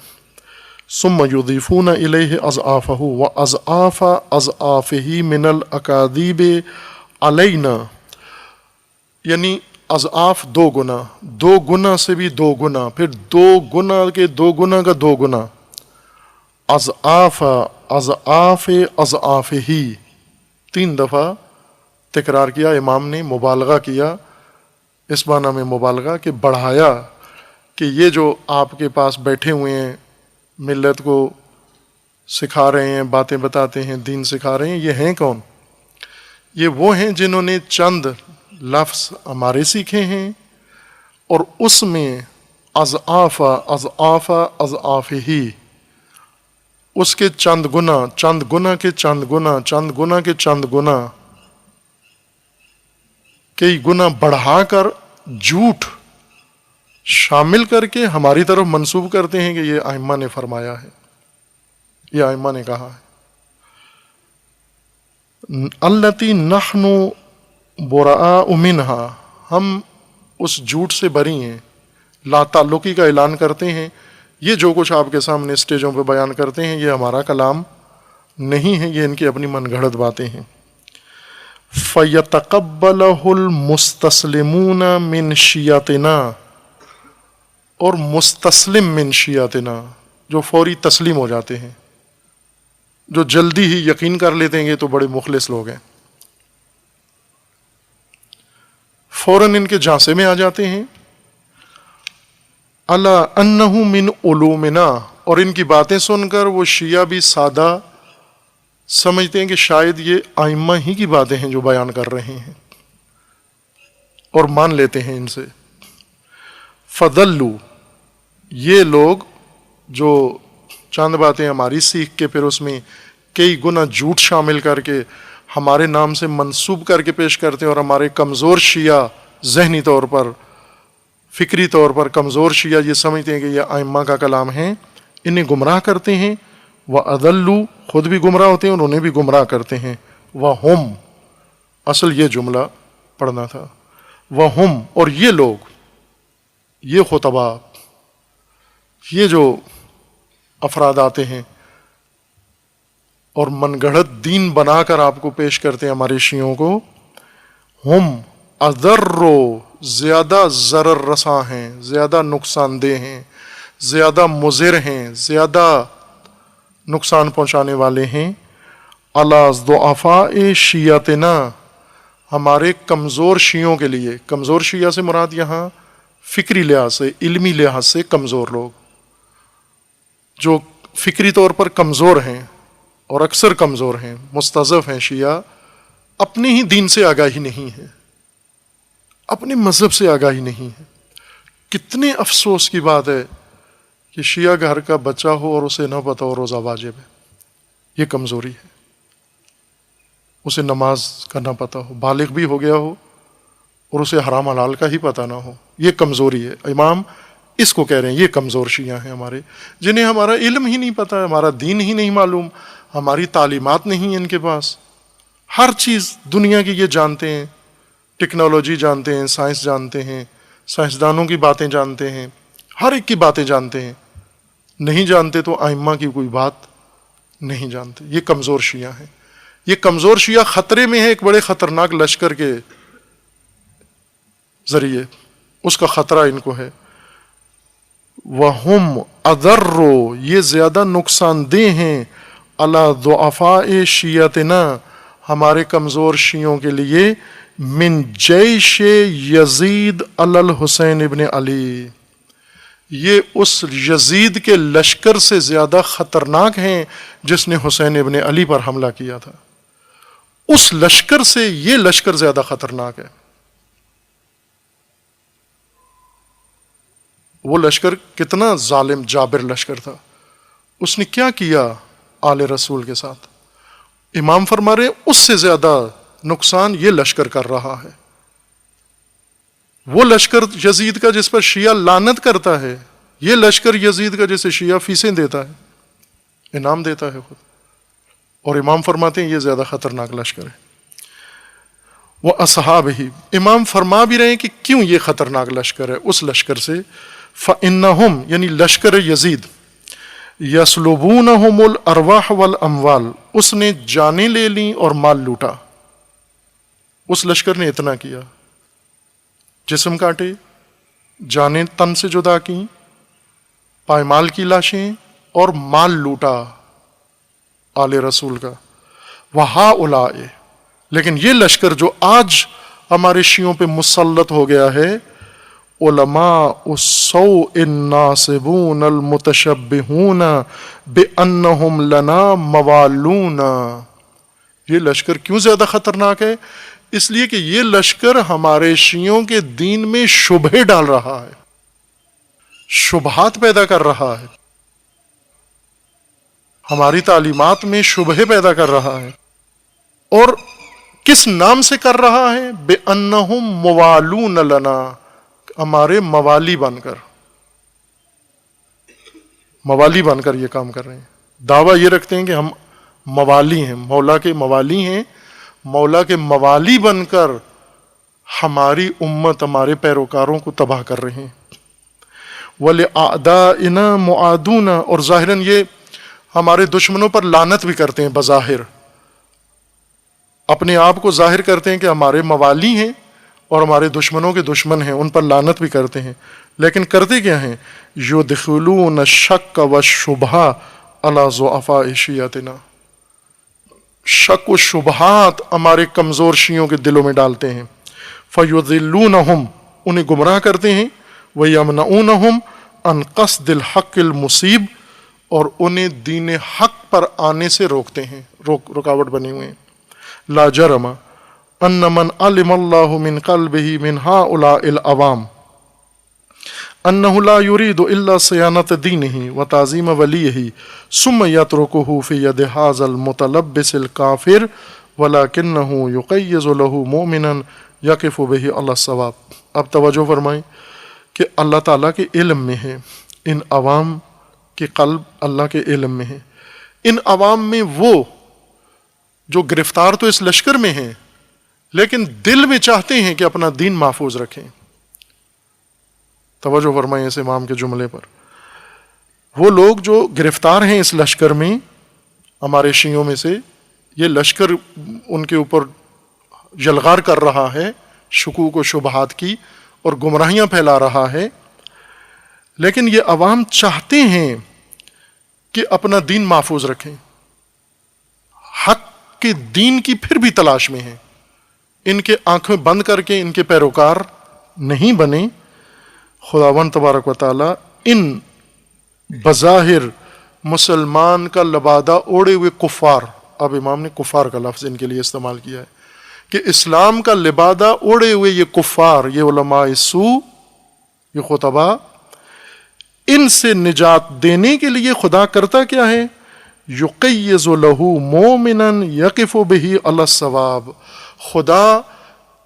ثم یضیفون الیہ اضعافہ واضعاف اضعافہ من الاکاذیب علینا، یعنی اضعاف دو گنا، دو گنا سے بھی دو گنا، پھر دو گنا کے دو گنا کا دو گنا، اضعاف اضعاف اضعافہ، تین دفعہ تکرار کیا امام نے، مبالغہ کیا، اس معنی میں مبالغہ کہ بڑھایا کہ یہ جو آپ کے پاس بیٹھے ہوئے ہیں ملت کو سکھا رہے ہیں، باتیں بتاتے ہیں، دین سکھا رہے ہیں، یہ ہیں کون؟ یہ وہ ہیں جنہوں نے چند لفظ ہمارے سیکھے ہیں اور اس میں اضعاف اضعاف اضعاف ہی اس کے چند گنا چند گنا کے چند گنا چند گنا کے چند گنا کئی گنا بڑھا کر جھوٹ شامل کر کے ہماری طرف منسوب کرتے ہیں کہ یہ ائمہ نے فرمایا ہے، یہ ائمہ نے کہا ہے۔ التی نحن براء منہا، ہم اس جھوٹ سے بری ہیں، لا تعلقی کا اعلان کرتے ہیں، یہ جو کچھ آپ کے سامنے اسٹیجوں پہ بیان کرتے ہیں یہ ہمارا کلام نہیں ہے، یہ ان کی اپنی من گھڑت باتیں ہیں۔ فَيَتَقَبَّلَهُ الْمُسْتَسْلِمُونَ مِنْ شِيَعَتِنَا، اور مستسلم من شیعتنا، جو فوری تسلیم ہو جاتے ہیں، جو جلدی ہی یقین کر لیتے ہیں یہ تو بڑے مخلص لوگ ہیں، فوراً ان کے جھانسے میں آ جاتے ہیں۔ الا انہ من علومنا، اور ان کی باتیں سن کر وہ شیعہ بھی سادہ سمجھتے ہیں کہ شاید یہ ائمہ ہی کی باتیں ہیں جو بیان کر رہے ہیں، اور مان لیتے ہیں ان سے۔ فضلوا، یہ لوگ جو چند باتیں ہماری سیکھ کے پھر اس میں کئی گنا جھوٹ شامل کر کے ہمارے نام سے منسوب کر کے پیش کرتے ہیں، اور ہمارے کمزور شیعہ ذہنی طور پر فکری طور پر کمزور شیعہ یہ سمجھتے ہیں کہ یہ ائمہ کا کلام ہے، انہیں گمراہ کرتے ہیں۔ وَأَضَلُّوا، خود بھی گمراہ ہوتے ہیں اور انہیں بھی گمراہ کرتے ہیں۔ وَهُمْ، اصل یہ جملہ پڑھنا تھا، وَهُمْ، اور یہ لوگ، یہ خطبہ، یہ جو افراد آتے ہیں اور من گڑھت دین بنا کر آپ کو پیش کرتے ہیں ہمارے شیعوں کو، ہم اضر، زیادہ ضرر رساں ہیں، زیادہ نقصان دہ ہیں، زیادہ مضر ہیں، زیادہ نقصان پہنچانے والے ہیں، علی ضعفاء شیعتنا، ہمارے کمزور شیعوں کے لیے۔ کمزور شیعہ سے مراد یہاں فکری لحاظ سے، علمی لحاظ سے کمزور لوگ، جو فکری طور پر کمزور ہیں اور اکثر کمزور ہیں، مستضعف ہیں شیعہ، اپنے ہی دین سے آگاہی نہیں ہے، اپنے مذہب سے آگاہی نہیں ہے۔ کتنے افسوس کی بات ہے کہ شیعہ گھر کا بچہ ہو اور اسے نہ پتہ ہو روزہ واجب ہے، یہ کمزوری ہے۔ اسے نماز کا نہ پتہ ہو، بالغ بھی ہو گیا ہو اور اسے حرام حلال کا ہی پتہ نہ ہو، یہ کمزوری ہے۔ امام اس کو کہہ رہے ہیں یہ کمزور شیعہ ہیں ہمارے، جنہیں ہمارا علم ہی نہیں پتہ، ہمارا دین ہی نہیں معلوم، ہماری تعلیمات نہیں ہیں ان کے پاس، ہر چیز دنیا کی یہ جانتے ہیں، ٹیکنالوجی جانتے ہیں، سائنس جانتے ہیں، سائنسدانوں کی باتیں جانتے ہیں، ہر ایک کی باتیں جانتے ہیں، نہیں جانتے تو ائمہ کی کوئی بات نہیں جانتے۔ یہ کمزور شیعہ ہیں۔ یہ کمزور شیعہ خطرے میں ہے ایک بڑے خطرناک لشکر کے ذریعے، اس کا خطرہ ان کو ہے۔ وَهُمْ أَضَرُّ، یہ زیادہ نقصان دہ ہیں، عَلَى ضُعَفَاءِ شِيَعَتِنَا، ہمارے کمزور شیعوں کے لیے، من جیش یزید علی الحسین ابن علی، یہ اس یزید کے لشکر سے زیادہ خطرناک ہیں جس نے حسین ابن علی پر حملہ کیا تھا، اس لشکر سے یہ لشکر زیادہ خطرناک ہے۔ وہ لشکر کتنا ظالم جابر لشکر تھا، اس نے کیا کیا آل رسول کے ساتھ، امام فرما رہے اس سے زیادہ نقصان یہ لشکر کر رہا ہے۔ وہ لشکر یزید کا جس پر شیعہ لعنت کرتا ہے، یہ لشکر یزید کا جسے شیعہ فیسیں دیتا ہے، انعام دیتا ہے خود، اور امام فرماتے ہیں یہ زیادہ خطرناک لشکر ہے۔ وہ اصحاب ہی، امام فرما بھی رہے ہیں کہ کیوں یہ خطرناک لشکر ہے، اس لشکر سے فَإِنَّهُمْ، یعنی لشکر یزید، یسلبونہم الارواح والاموال، اس نے جانیں لے لیں اور مال لوٹا، اس لشکر نے اتنا کیا، جسم کاٹے، جانیں تن سے جدا کی، پائمال کی لاشیں، اور مال لوٹا آل رسول کا۔ وَهَؤُلَاءِ، لیکن یہ لشکر جو آج ہمارے شیعوں پہ مسلط ہو گیا ہے، علماء السوء الناصبون المتشبہون بأنہم لنا موالون. یہ لشکر کیوں زیادہ خطرناک ہے؟ اس لیے کہ یہ لشکر ہمارے شیعوں کے دین میں شبہے ڈال رہا ہے، شبہات پیدا کر رہا ہے، ہماری تعلیمات میں شبہے پیدا کر رہا ہے. اور کس نام سے کر رہا ہے؟ بِأَنَّهُمْ مُوَالُونَ لَنَا، ہمارے موالی بن کر یہ کام کر رہے ہیں. دعویٰ یہ رکھتے ہیں کہ ہم موالی ہیں، مولا کے موالی ہیں، مولا کے موالی بن کر ہماری امت، ہمارے پیروکاروں کو تباہ کر رہے ہیں. وَلِأَعْدَائِنَا مُعَادُونَ، اور ظاہراً یہ ہمارے دشمنوں پر لعنت بھی کرتے ہیں. بظاہر اپنے آپ کو ظاہر کرتے ہیں کہ ہمارے موالی ہیں اور ہمارے دشمنوں کے دشمن ہیں، ان پر لعنت بھی کرتے ہیں. لیکن کرتے کیا ہیں؟ یدخلون الشک والشبہ علی ضعفاء شیعتنا، شک و شبہات ہمارے کمزور شیعوں کے دلوں میں ڈالتے ہیں. فیضلونہم، انہیں گمراہ کرتے ہیں. ویمنعونہم عن قصد الحق المصیب، اور انہیں دین حق پر آنے سے روکتے ہیں، رکاوٹ بنے ہوئے ہیں. لا جرم ان من علم اللہ من قلبہ من ہؤلاء العوام انہ لا یرید الا صیانۃ دینہ وتعظیم ولیہ ثم یترکہ فی ید ھذا المتلبس الکافر ولکنہ یقیض لہ مؤمنا یقف بہ علی الصواب. اب توجہ فرمائیں کہ اللہ تعالیٰ کے علم میں ہے، ان عوام کے قلب اللہ کے علم میں ہے. ان عوام میں وہ جو گرفتار تو اس لشکر میں ہیں لیکن دل میں چاہتے ہیں کہ اپنا دین محفوظ رکھیں. توجہ فرمائیں اس امام کے جملے پر. وہ لوگ جو گرفتار ہیں اس لشکر میں، ہمارے شیعوں میں سے، یہ لشکر ان کے اوپر یلغار کر رہا ہے، شکوک و شبہات کی، اور گمراہیاں پھیلا رہا ہے. لیکن یہ عوام چاہتے ہیں کہ اپنا دین محفوظ رکھیں، حق کے دین کی پھر بھی تلاش میں ہیں. ان کے آنکھیں بند کر کے ان کے پیروکار نہیں بنے. خداوند تبارک و تعالیٰ ان بظاہر مسلمان کا لبادہ اوڑے ہوئے کفار، اب امام نے کفار کا لفظ ان کے لیے استعمال کیا ہے، کہ اسلام کا لبادہ اوڑے ہوئے یہ کفار، یہ علماء سوء، یہ خطباء، ان سے نجات دینے کے لیے خدا کرتا کیا ہے؟ یقیض لہ مومنا یقف بہ علی الصواب. خدا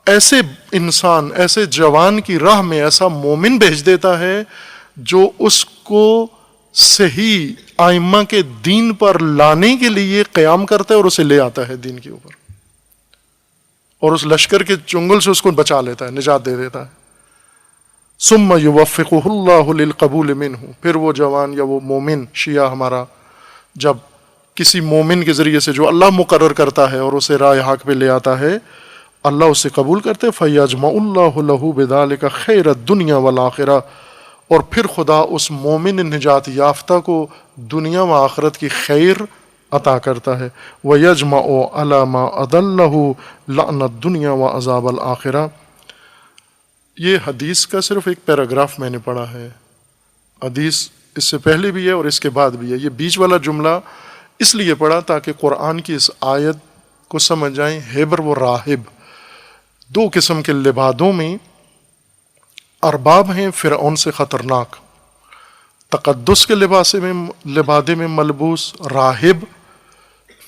ایسے انسان، ایسے جوان کی راہ میں ایسا مومن بھیج دیتا ہے جو اس کو صحیح ائمہ کے دین پر لانے کے لیے قیام کرتا ہے اور اسے لے آتا ہے دین کے اوپر، اور اس لشکر کے چنگل سے اس کو بچا لیتا ہے، نجات دے دیتا ہے. ثم یوفقہ اللہ للقبول منہ، پھر وہ جوان یا وہ مومن شیعہ ہمارا جب کسی مومن کے ذریعے سے جو اللہ مقرر کرتا ہے اور اسے راہ حق پہ لے آتا ہے، اللہ اسے قبول کرتے. فَيَجْمَعُ اللَّهُ لَهُ بِذَلِكَ خَيْرَ الدُّنْيَا وَالْآخِرَةِ، اور پھر خدا اس مومن نجات یافتہ کو دنیا و آخرت کی خیر عطا کرتا ہے. وَيَجْمَعُ عَلَى مَا أَضَلَّهُ لَعْنَ الدُّنْيَا وَعَذَابَ الْآخِرَةِ. یہ حدیث کا صرف ایک پیراگراف میں نے پڑھا ہے، حدیث اس سے پہلے بھی ہے اور اس کے بعد بھی ہے. یہ بیچ والا جملہ اس لیے پڑھا تاکہ قرآن کی اس آیت کو سمجھ جائیں. ہیبر و راہب دو قسم کے لبادوں میں ارباب ہیں فرعون سے خطرناک. تقدس کے لبادے میں ملبوس راہب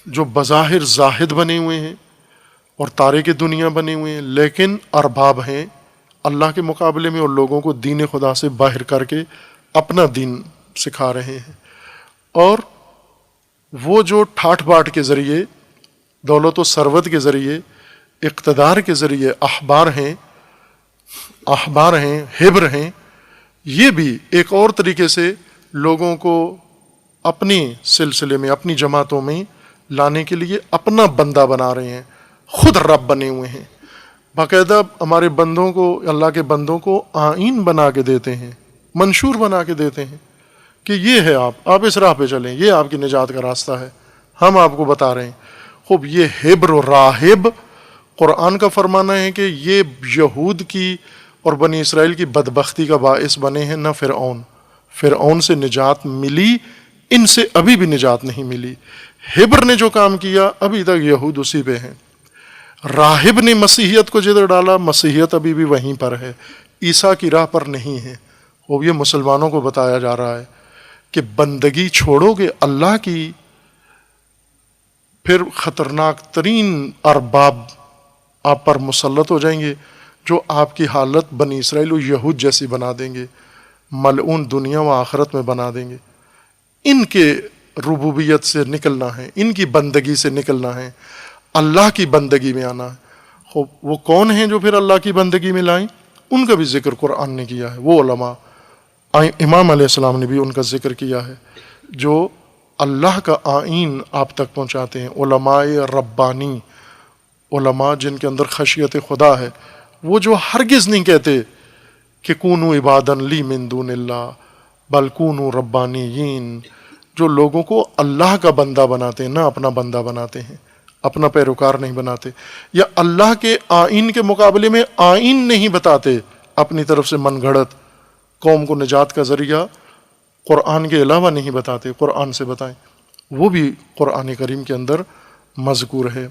جو بظاہر زاہد بنے ہوئے ہیں اور تارے کی دنیا بنے ہوئے ہیں، لیکن ارباب ہیں اللہ کے مقابلے میں اور لوگوں کو دین خدا سے باہر کر کے اپنا دین سکھا رہے ہیں. اور وہ جو ٹھاٹ باٹ کے ذریعے، دولت و ثروت کے ذریعے، اقتدار کے ذریعے احبار ہیں، ہبر ہیں، یہ بھی ایک اور طریقے سے لوگوں کو اپنے سلسلے میں، اپنی جماعتوں میں لانے کے لیے اپنا بندہ بنا رہے ہیں، خود رب بنے ہوئے ہیں. باقاعدہ ہمارے بندوں کو، اللہ کے بندوں کو آئین بنا کے دیتے ہیں، منشور بنا کے دیتے ہیں کہ یہ ہے، آپ اس راہ پہ چلیں، یہ آپ کی نجات کا راستہ ہے، ہم آپ کو بتا رہے ہیں. خوب یہ ہبر و راہب، قرآن کا فرمانا ہے کہ یہ یہود کی اور بنی اسرائیل کی بدبختی کا باعث بنے ہیں نہ فرعون سے نجات ملی، ان سے ابھی بھی نجات نہیں ملی۔ ہبر نے جو کام کیا ابھی تک یہود اسی پہ ہیں۔ راہب نے مسیحیت کو جدھر ڈالا، مسیحیت ابھی بھی وہیں پر ہے، عیسیٰ کی راہ پر نہیں ہے۔ وہ یہ مسلمانوں کو بتایا جا رہا ہے کہ بندگی چھوڑو گے اللہ کی، پھر خطرناک ترین ارباب آپ پر مسلط ہو جائیں گے جو آپ کی حالت بنی اسرائیل و یہود جیسی بنا دیں گے، ملعون دنیا و آخرت میں بنا دیں گے۔ ان کے ربوبیت سے نکلنا ہے، ان کی بندگی سے نکلنا ہے، اللہ کی بندگی میں آنا ہے۔ وہ کون ہیں جو پھر اللہ کی بندگی میں لائیں؟ ان کا بھی ذکر قرآن نے کیا ہے، وہ علماء، امام علیہ السلام نے بھی ان کا ذکر کیا ہے جو اللہ کا آئین آپ تک پہنچاتے ہیں۔ علماء ربانی، علماء جن کے اندر خشیت خدا ہے، وہ جو ہرگز نہیں کہتے کہ کونو عبادا لی من دون اللہ بل کونو ربانیین، جو لوگوں کو اللہ کا بندہ بناتے ہیں، نہ اپنا بندہ بناتے ہیں، اپنا پیروکار نہیں بناتے، یا اللہ کے آئین کے مقابلے میں آئین نہیں بتاتے، اپنی طرف سے من گھڑت قوم کو نجات کا ذریعہ قرآن کے علاوہ نہیں بتاتے، قرآن سے بتائیں۔ وہ بھی قرآن کریم کے اندر مذکور ہے۔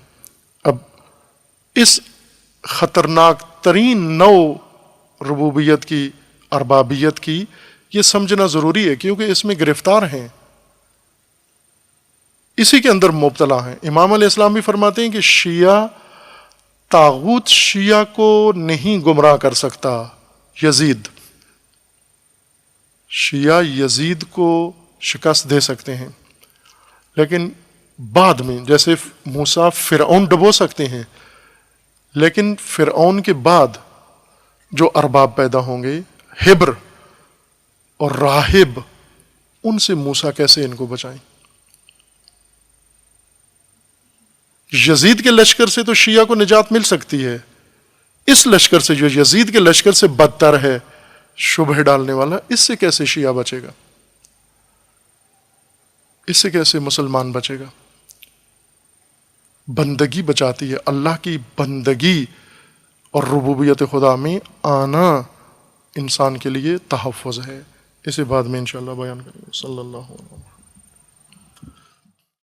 اب اس خطرناک ترین نو ربوبیت کی، اربابیت کی، یہ سمجھنا ضروری ہے کیونکہ اس میں گرفتار ہیں، اسی کے اندر مبتلا ہیں۔ امام علیہ السلام بھی فرماتے ہیں کہ شیعہ طاغوت شیعہ کو نہیں گمراہ کر سکتا، یزید، شیعہ یزید کو شکست دے سکتے ہیں، لیکن بعد میں جیسے موسیٰ فرعون ڈبو سکتے ہیں، لیکن فرعون کے بعد جو ارباب پیدا ہوں گے، ہبر اور راہب، ان سے موسیٰ کیسے ان کو بچائیں؟ یزید کے لشکر سے تو شیعہ کو نجات مل سکتی ہے، اس لشکر سے جو یزید کے لشکر سے بدتر ہے، شبہ ڈالنے والا، اس سے کیسے شیعہ بچے گا؟ اس سے کیسے مسلمان بچے گا؟ بندگی بچاتی ہے، اللہ کی بندگی اور ربوبیت خدا میں آنا انسان کے لیے تحفظ ہے۔ اسے بعد میں انشاءاللہ بیان کریں گے۔ صلی اللہ علیہ وسلم۔